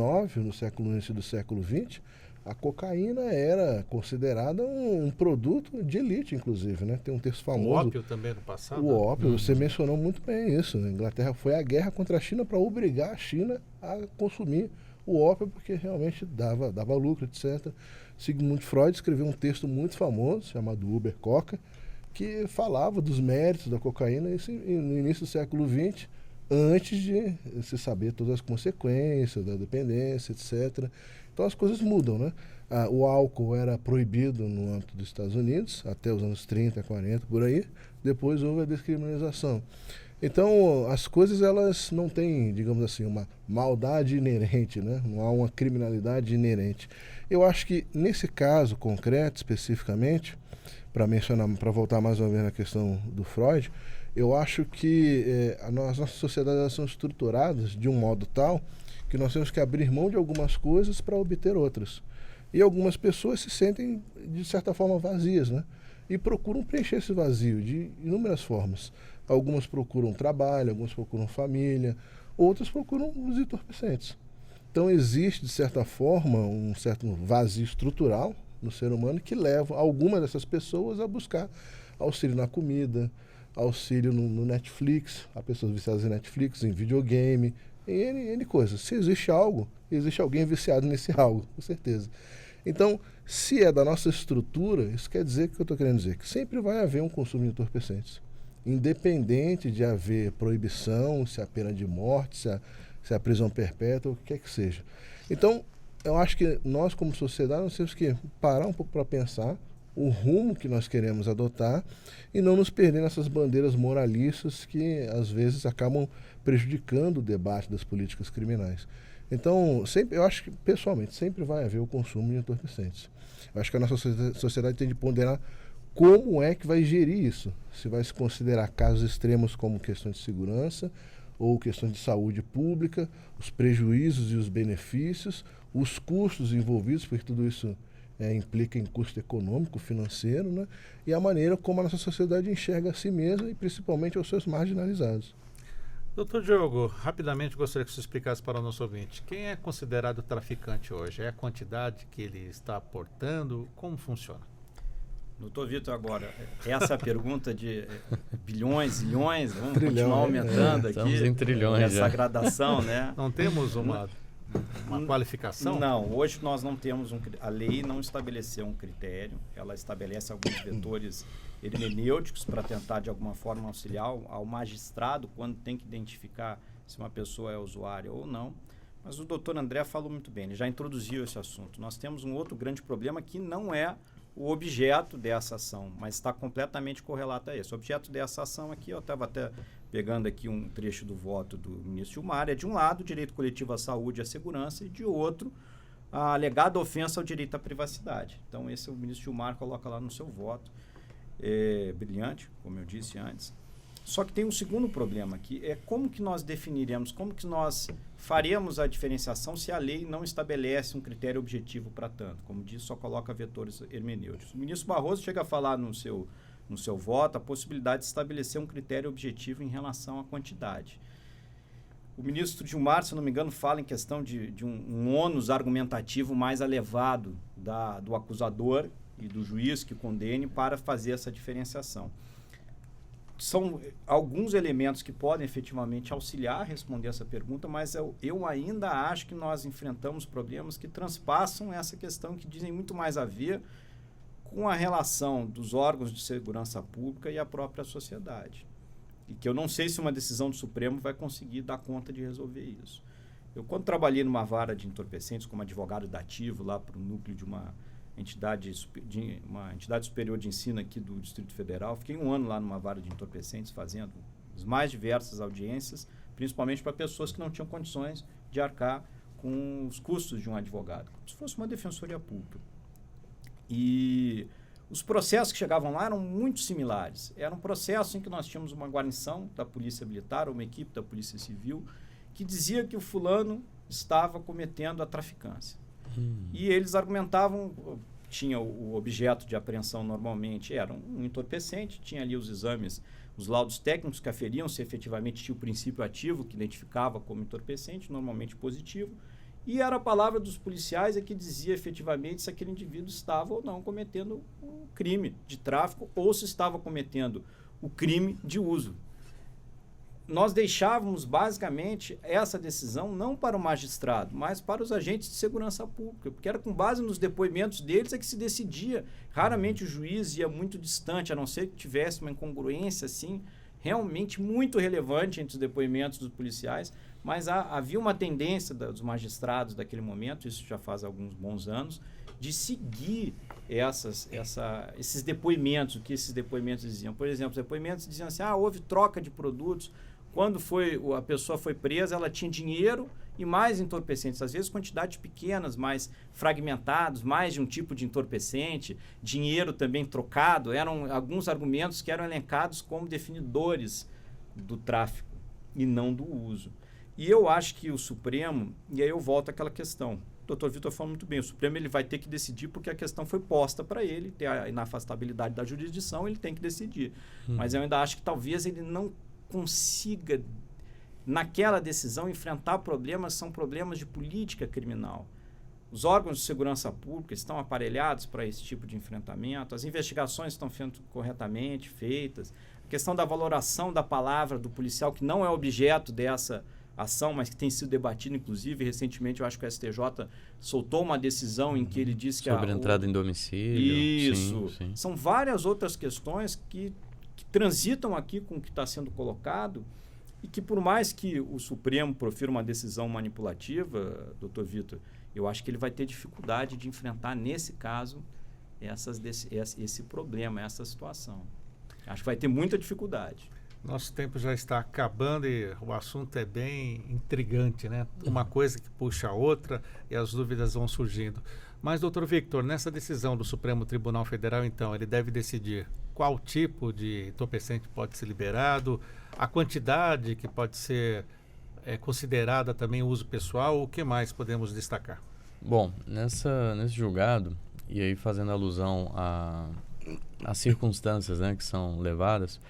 no início do século XX, a cocaína era considerada um produto de elite, inclusive, né? Tem um texto famoso. O ópio também no passado? O ópio, você mencionou muito bem isso. A Inglaterra foi à guerra contra a China para obrigar a China a consumir o ópio, porque realmente dava lucro, etc. Sigmund Freud escreveu um texto muito famoso, chamado Uber Coca, que falava dos méritos da cocaína no início do século XX, antes de se saber todas as consequências da dependência, etc. Então as coisas mudam, né? O álcool era proibido no âmbito dos Estados Unidos, até os anos 30, 40, por aí. Depois houve a descriminalização. Então, as coisas, elas não têm, digamos assim, uma maldade inerente, né? Não há uma criminalidade inerente. Eu acho que, nesse caso concreto, especificamente, para voltar mais uma vez na questão do Freud, eu acho que as nossas sociedades elas são estruturadas de um modo tal que nós temos que abrir mão de algumas coisas para obter outras. E algumas pessoas se sentem, de certa forma, vazias, né? E procuram preencher esse vazio de inúmeras formas. Algumas procuram trabalho, algumas procuram família, outras procuram os entorpecentes. Então existe, de certa forma, um certo vazio estrutural no ser humano que leva algumas dessas pessoas a buscar auxílio na comida, auxílio no Netflix, há pessoas viciadas em Netflix, em videogame, em N coisas. Se existe algo, existe alguém viciado nesse algo, com certeza. Então, se é da nossa estrutura, isso quer dizer, o que eu estou querendo dizer? Que sempre vai haver um consumo de entorpecentes. Independente de haver proibição, se é a pena de morte, se é a prisão perpétua, o que quer que seja. Então, eu acho que nós, como sociedade, nós temos que parar um pouco para pensar o rumo que nós queremos adotar e não nos perder nessas bandeiras moralistas que, às vezes, acabam prejudicando o debate das políticas criminais. Então, eu acho que, pessoalmente, sempre vai haver o consumo de entorpecentes. Eu acho que a nossa sociedade tem de ponderar como é que vai gerir isso. Se vai se considerar casos extremos como questões de segurança ou questões de saúde pública, os prejuízos e os benefícios, os custos envolvidos, porque tudo isso implica em custo econômico, financeiro, né? E a maneira como a nossa sociedade enxerga a si mesma e principalmente aos seus marginalizados. Doutor Diogo, rapidamente gostaria que você explicasse para o nosso ouvinte. Quem é considerado traficante hoje? É a quantidade que ele está aportando? Como funciona? Doutor Vitor, agora, essa pergunta de bilhões, zilhões, vamos Trilhão, continuar aumentando aqui. Estamos em trilhões essa já. gradação, né? Não temos uma qualificação? Não, hoje nós não temos a lei não estabeleceu um critério, ela estabelece alguns vetores hermenêuticos para tentar de alguma forma auxiliar ao magistrado quando tem que identificar se uma pessoa é usuária ou não. Mas o doutor André falou muito bem, ele já introduziu esse assunto. Nós temos um outro grande problema que não é o objeto dessa ação, mas está completamente correlato a isso. O objeto dessa ação aqui, eu estava até pegando aqui um trecho do voto do ministro Gilmar, é de um lado o direito coletivo à saúde e à segurança e de outro a alegada ofensa ao direito à privacidade. Então esse o ministro Gilmar coloca lá no seu voto. É brilhante, como eu disse antes. Só que tem um segundo problema aqui, é como que nós definiremos, como que nós faremos a diferenciação se a lei não estabelece um critério objetivo para tanto. Como disse, só coloca vetores hermenêuticos. O ministro Barroso chega a falar no seu voto a possibilidade de estabelecer um critério objetivo em relação à quantidade. O ministro Gilmar, se não me engano, fala em questão de um ônus argumentativo mais elevado do acusador e do juiz que condene para fazer essa diferenciação. São alguns elementos que podem efetivamente auxiliar a responder essa pergunta, mas eu ainda acho que nós enfrentamos problemas que transpassam essa questão, que dizem muito mais a ver com a relação dos órgãos de segurança pública e a própria sociedade. E que eu não sei se uma decisão do Supremo vai conseguir dar conta de resolver isso. Eu, quando trabalhei numa vara de entorpecentes como advogado dativo lá para o núcleo de uma entidade superior de ensino aqui do Distrito Federal, fiquei 1 ano lá numa vara de entorpecentes fazendo as mais diversas audiências, principalmente para pessoas que não tinham condições de arcar com os custos de um advogado, como se fosse uma defensoria pública. E os processos que chegavam lá eram muito similares. Era um processo em que nós tínhamos uma guarnição da Polícia Militar, uma equipe da Polícia Civil, que dizia que o fulano estava cometendo a traficância. E eles argumentavam, tinha o objeto de apreensão normalmente, era um entorpecente, tinha ali os exames, os laudos técnicos que aferiam se efetivamente tinha o princípio ativo que identificava como entorpecente, normalmente positivo, e era a palavra dos policiais que dizia efetivamente se aquele indivíduo estava ou não cometendo um crime de tráfico ou se estava cometendo o crime de uso. Nós deixávamos basicamente essa decisão não para o magistrado, mas para os agentes de segurança pública, porque era com base nos depoimentos deles que se decidia. Raramente o juiz ia muito distante, a não ser que tivesse uma incongruência assim, realmente muito relevante entre os depoimentos dos policiais, mas havia uma tendência dos magistrados daquele momento, isso já faz alguns bons anos, de seguir esses depoimentos, o que esses depoimentos diziam. Por exemplo, os depoimentos diziam assim, houve troca de produtos, Quando a pessoa foi presa, ela tinha dinheiro e mais entorpecentes, às vezes quantidades pequenas, mais fragmentados, mais de um tipo de entorpecente, dinheiro também trocado, eram alguns argumentos que eram elencados como definidores do tráfico e não do uso. E eu acho que o Supremo, e aí eu volto àquela questão, o doutor Vitor falou muito bem, o Supremo ele vai ter que decidir porque a questão foi posta para ele, ter a inafastabilidade da jurisdição, ele tem que decidir. Mas eu ainda acho que talvez ele não consiga, naquela decisão, enfrentar problemas, são problemas de política criminal. Os órgãos de segurança pública estão aparelhados para esse tipo de enfrentamento, as investigações estão sendo corretamente feitas, a questão da valoração da palavra do policial, que não é objeto dessa ação, mas que tem sido debatido, inclusive, recentemente, eu acho que o STJ soltou uma decisão em que ele disse que... Sobre entrada em domicílio. Isso. Sim. São várias outras questões que transitam aqui com o que está sendo colocado e que, por mais que o Supremo profira uma decisão manipulativa, doutor Vitor, eu acho que ele vai ter dificuldade de enfrentar, nesse caso, esse problema, essa situação. Acho que vai ter muita dificuldade. Nosso tempo já está acabando e o assunto é bem intrigante, né? Uma coisa que puxa a outra e as dúvidas vão surgindo. Mas, doutor Victor, nessa decisão do Supremo Tribunal Federal, então, ele deve decidir qual tipo de entorpecente pode ser liberado, a quantidade que pode ser considerada também uso pessoal, o que mais podemos destacar? Bom, nesse julgado, e aí fazendo alusão às circunstâncias, né, que são levadas,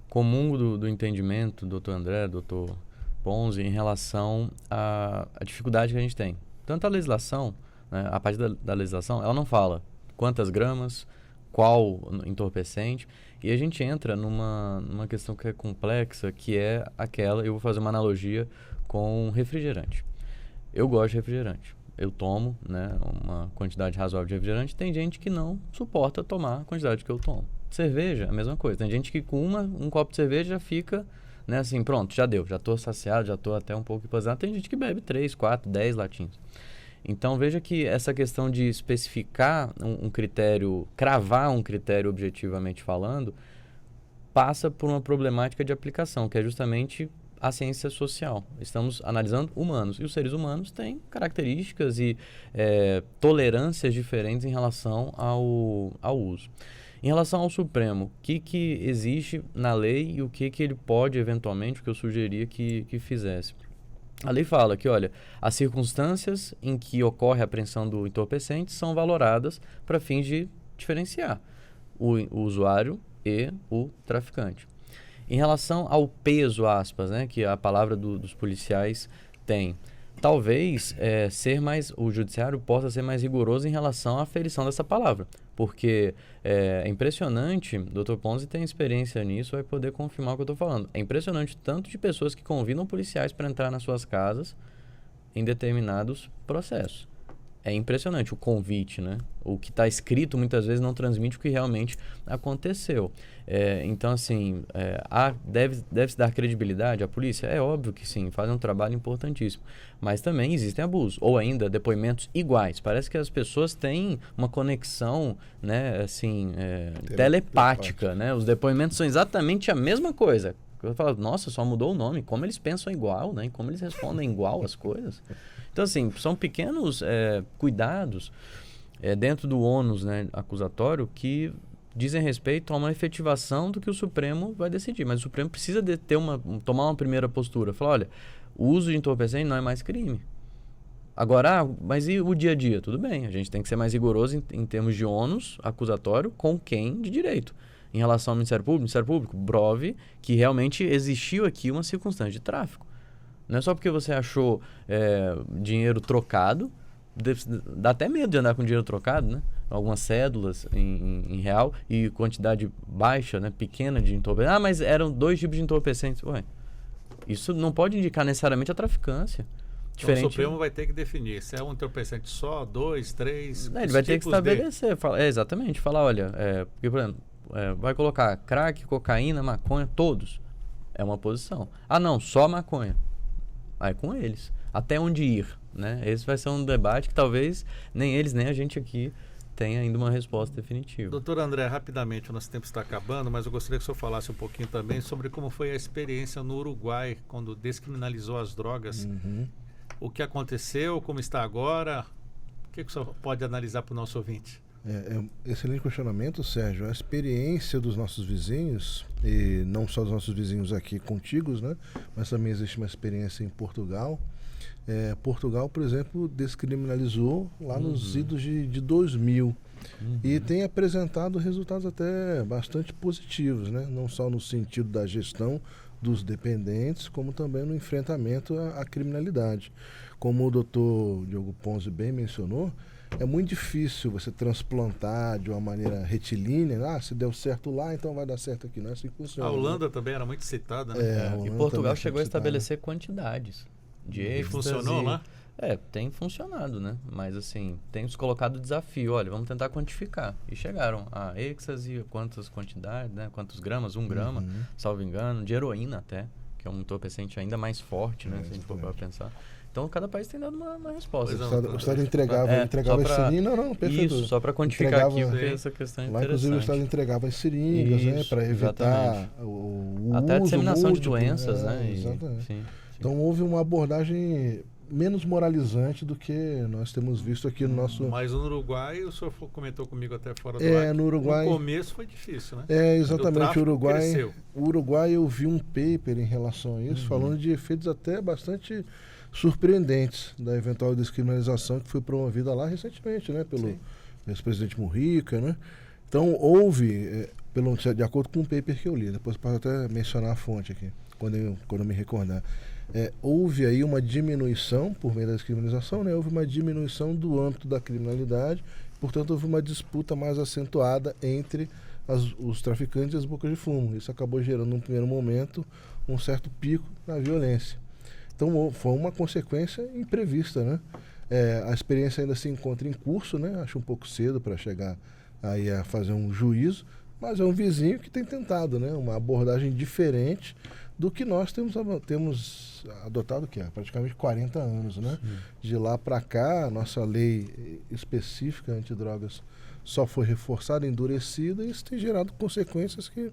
comungo do entendimento, doutor André, doutor Ponzi, em relação à dificuldade que a gente tem. Tanto a legislação, né, a parte da legislação, ela não fala quantas gramas, qual entorpecente, e a gente entra numa questão que é complexa, que é aquela, eu vou fazer uma analogia com refrigerante. Eu gosto de refrigerante. Eu tomo, né, uma quantidade razoável de refrigerante. Tem gente que não suporta tomar a quantidade que eu tomo. Cerveja, a mesma coisa. Tem gente que com um copo de cerveja já fica, né, assim, pronto, já deu, já estou saciado, já estou até um pouco empanzado. Tem gente que bebe 3, 4, 10 latinhos. Então, veja que essa questão de especificar um critério, cravar um critério objetivamente falando, passa por uma problemática de aplicação, que é justamente a ciência social. Estamos analisando humanos, e os seres humanos têm características e tolerâncias diferentes em relação ao uso. Em relação ao Supremo, o que existe na lei e o que ele pode, eventualmente, o que eu sugeria que fizesse? A lei fala que, olha, as circunstâncias em que ocorre a apreensão do entorpecente são valoradas para fins de diferenciar o usuário e o traficante. Em relação ao peso, aspas, né, que a palavra dos policiais tem, talvez o judiciário possa ser mais rigoroso em relação à aferição dessa palavra, porque é impressionante, o Dr. Ponzi tem experiência nisso, vai poder confirmar o que eu estou falando. É impressionante o tanto de pessoas que convidam policiais para entrar nas suas casas em determinados processos. É impressionante o convite, né? O que está escrito muitas vezes não transmite o que realmente aconteceu. Então, assim, deve-se dar credibilidade à polícia? É óbvio que sim, fazem um trabalho importantíssimo. Mas também existem abusos. Ou ainda, depoimentos iguais. Parece que as pessoas têm uma conexão, né, assim, telepática, né? Os depoimentos são exatamente a mesma coisa. Eu falo, nossa, só mudou o nome. Como eles pensam igual, né? Como eles respondem igual as coisas. Então, assim, são pequenos cuidados dentro do ônus, né, acusatório que dizem respeito a uma efetivação do que o Supremo vai decidir. Mas o Supremo precisa tomar uma primeira postura. Falar, olha, o uso de entorpecente não é mais crime. Agora, mas e o dia a dia? Tudo bem, a gente tem que ser mais rigoroso em termos de ônus acusatório com quem de direito. Em relação ao Ministério Público, prove que realmente existiu aqui uma circunstância de tráfico. Não é só porque você achou dinheiro trocado, dá até medo de andar com dinheiro trocado, né? Algumas cédulas em real e quantidade baixa, né? Pequena de entorpecente. Ah, mas eram 2 tipos de entorpecentes. Ué, isso não pode indicar necessariamente a traficância. Então, o Supremo vai ter que definir se é um entorpecente só, 2, 3... Ele vai ter que estabelecer. Exatamente. Falar, olha, porque, por exemplo, vai colocar crack, cocaína, maconha, todos. É uma posição. Ah, não, só maconha. Aí com eles. Até onde ir, né? Esse vai ser um debate que talvez nem eles, nem a gente aqui tem ainda uma resposta definitiva. Doutor André, rapidamente, o nosso tempo está acabando, mas eu gostaria que o senhor falasse um pouquinho também sobre como foi a experiência no Uruguai, quando descriminalizou as drogas. O que aconteceu, como está agora? O que o senhor pode analisar para o nosso ouvinte? Excelente questionamento, Sérgio. A experiência dos nossos vizinhos, e não só dos nossos vizinhos aqui contíguos, né, mas também existe uma experiência em Portugal. Portugal, por exemplo, descriminalizou lá nos idos de 2000 e tem apresentado resultados até bastante positivos, né? Não só no sentido da gestão dos dependentes, como também no enfrentamento à criminalidade. Como o doutor Diogo Ponzi bem mencionou, é muito difícil você transplantar de uma maneira retilínea. Se deu certo lá, então vai dar certo aqui. Não é assim que funciona. A Holanda também era muito citada, né? E Portugal chegou a estabelecer quantidades de êxtase. Funcionou lá? Tem funcionado, né? Mas assim, tem se colocado o desafio, olha, vamos tentar quantificar. E chegaram a êxtase, quantas quantidades, né? Quantos gramas, 1 grama, salvo engano, de heroína até, que é um entorpecente ainda mais forte, né? Se a gente for para pensar. Então, cada país tem dado uma resposta. O Estado entregava as seringas. Não, perfeito. Isso, só para quantificar aqui, porque essa questão é interessante. Lá, inclusive, o Estado entregava as seringas, né? Para evitar o até a disseminação múltiplo, de doenças, né? Exatamente. Sim. Então, houve uma abordagem menos moralizante do que nós temos visto aqui no nosso... Mas no Uruguai, o senhor comentou comigo até fora do ar, no Uruguai... No começo foi difícil, né? Exatamente. O Uruguai, eu vi um paper em relação a isso, falando de efeitos até bastante surpreendentes da eventual descriminalização que foi promovida lá recentemente, né? Pelo ex-presidente Mujica, né? Então, houve, de acordo com um paper que eu li, depois posso até mencionar a fonte aqui, quando eu me recordar. Houve aí uma diminuição, por meio da descriminalização, né? Houve uma diminuição do âmbito da criminalidade, portanto houve uma disputa mais acentuada entre os traficantes e as bocas de fumo. Isso acabou gerando, num primeiro momento, um certo pico na violência. Então foi uma consequência imprevista, né? A experiência ainda se encontra em curso, né? Acho um pouco cedo para chegar aí a fazer um juízo, mas é um vizinho que tem tentado, né? Uma abordagem diferente do que nós temos adotado, que é praticamente 40 anos, né? De lá para cá, a nossa lei específica antidrogas só foi reforçada, endurecida, e isso tem gerado consequências que,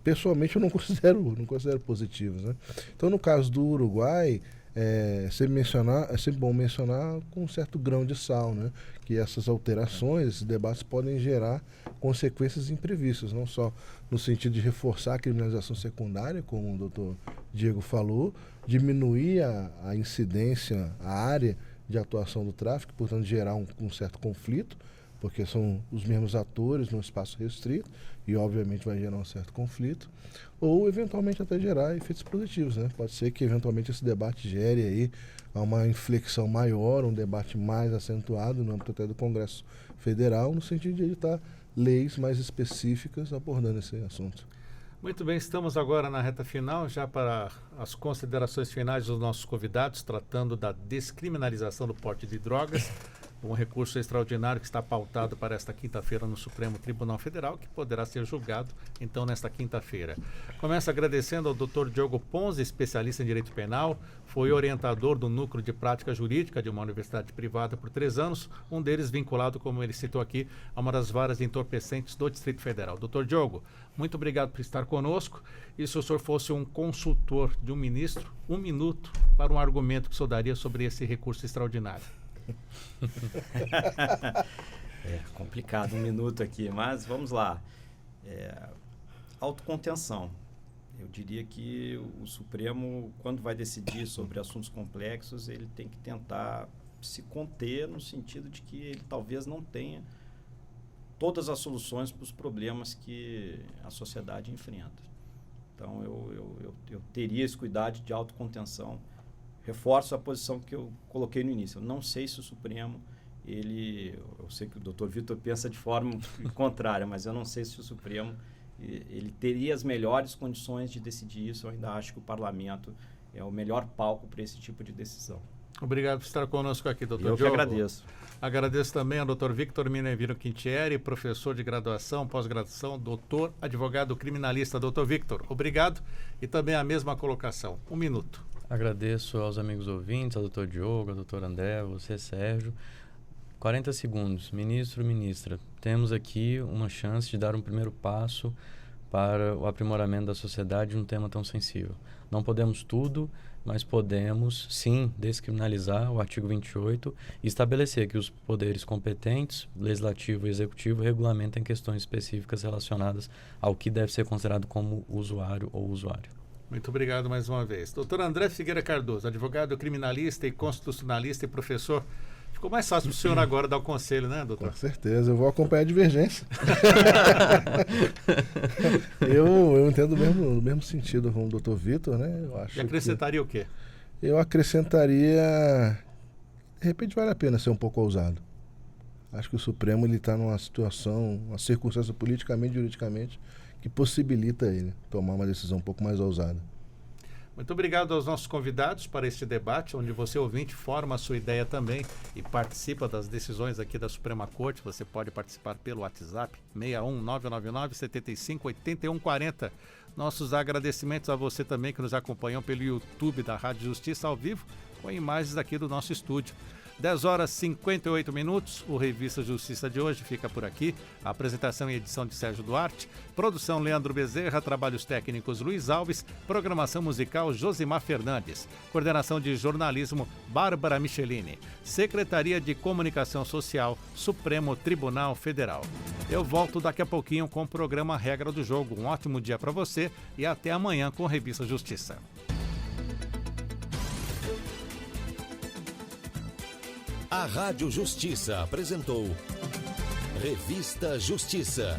pessoalmente, eu não considero positivas, né? Então, no caso do Uruguai, é sempre bom mencionar com um certo grão de sal, né? Que essas alterações, esses debates podem gerar consequências imprevistas, não só no sentido de reforçar a criminalização secundária, como o doutor Diego falou, diminuir a incidência, a área de atuação do tráfico, portanto gerar um certo conflito, porque são os mesmos atores num espaço restrito e obviamente vai gerar um certo conflito, ou eventualmente até gerar efeitos positivos, né? Pode ser que eventualmente esse debate gere aí uma inflexão maior, um debate mais acentuado no âmbito até do Congresso Federal, no sentido de editar leis mais específicas abordando esse assunto. Muito bem, estamos agora na reta final, já para as considerações finais dos nossos convidados, tratando da descriminalização do porte de drogas, um recurso extraordinário que está pautado para esta quinta-feira no Supremo Tribunal Federal, que poderá ser julgado, então, nesta quinta-feira. Começo agradecendo ao Dr. Diogo Ponzi, especialista em Direito Penal, foi orientador do Núcleo de Prática Jurídica de uma universidade privada por 3 anos, um deles vinculado, como ele citou aqui, a uma das varas de entorpecentes do Distrito Federal. Dr. Diogo, muito obrigado por estar conosco. E se o senhor fosse um consultor de um ministro, 1 minuto para um argumento que o senhor daria sobre esse recurso extraordinário. É complicado 1 minuto aqui, mas vamos lá. Autocontenção. Eu diria que o Supremo, quando vai decidir sobre assuntos complexos, ele tem que tentar se conter no sentido de que ele talvez não tenha todas as soluções para os problemas que a sociedade enfrenta. Então, eu teria esse cuidado de autocontenção. Reforço a posição que eu coloquei no início. Eu não sei se o Supremo, eu sei que o doutor Vitor pensa de forma contrária, mas eu não sei se o Supremo ele teria as melhores condições de decidir isso. Eu ainda acho que o Parlamento é o melhor palco para esse tipo de decisão. Obrigado por estar conosco aqui, doutor Eu que agradeço. Agradeço também ao doutor Victor Minevino Quintieri, professor de graduação, pós-graduação, doutor, advogado criminalista. Doutor Victor, obrigado. E também a mesma colocação. 1 minuto. Agradeço aos amigos ouvintes, ao doutor Diogo, ao doutor André, você, Sérgio. 40 segundos. Ministro, ministra, temos aqui uma chance de dar um primeiro passo para o aprimoramento da sociedade em um tema tão sensível. Não podemos tudo, mas podemos, sim, descriminalizar o artigo 28 e estabelecer que os poderes competentes, legislativo e executivo, regulamentem questões específicas relacionadas ao que deve ser considerado como usuário ou usuário. Muito obrigado mais uma vez. Doutor André Figueira Cardoso, advogado criminalista e constitucionalista e professor. Ficou mais fácil para o senhor agora dar o conselho, né, doutor? Com certeza, eu vou acompanhar a divergência. eu entendo no mesmo sentido com o doutor Vitor, né? Eu acho e acrescentaria o quê? Eu acrescentaria, de repente vale a pena ser um pouco ousado. Acho que o Supremo está numa situação, uma circunstância politicamente e juridicamente que possibilita ele tomar uma decisão um pouco mais ousada. Muito obrigado aos nossos convidados para este debate, onde você, ouvinte, forma a sua ideia também e participa das decisões aqui da Suprema Corte. Você pode participar pelo WhatsApp 61999-758140. Nossos agradecimentos a você também que nos acompanhou pelo YouTube da Rádio Justiça ao vivo, com imagens aqui do nosso estúdio. 10h58, o Revista Justiça de hoje fica por aqui. A apresentação e edição de Sérgio Duarte, produção Leandro Bezerra, trabalhos técnicos Luiz Alves, programação musical Josimar Fernandes, coordenação de jornalismo Bárbara Michelini, Secretaria de Comunicação Social, Supremo Tribunal Federal. Eu volto daqui a pouquinho com o programa Regra do Jogo. Um ótimo dia para você e até amanhã com Revista Justiça. A Rádio Justiça apresentou Revista Justiça.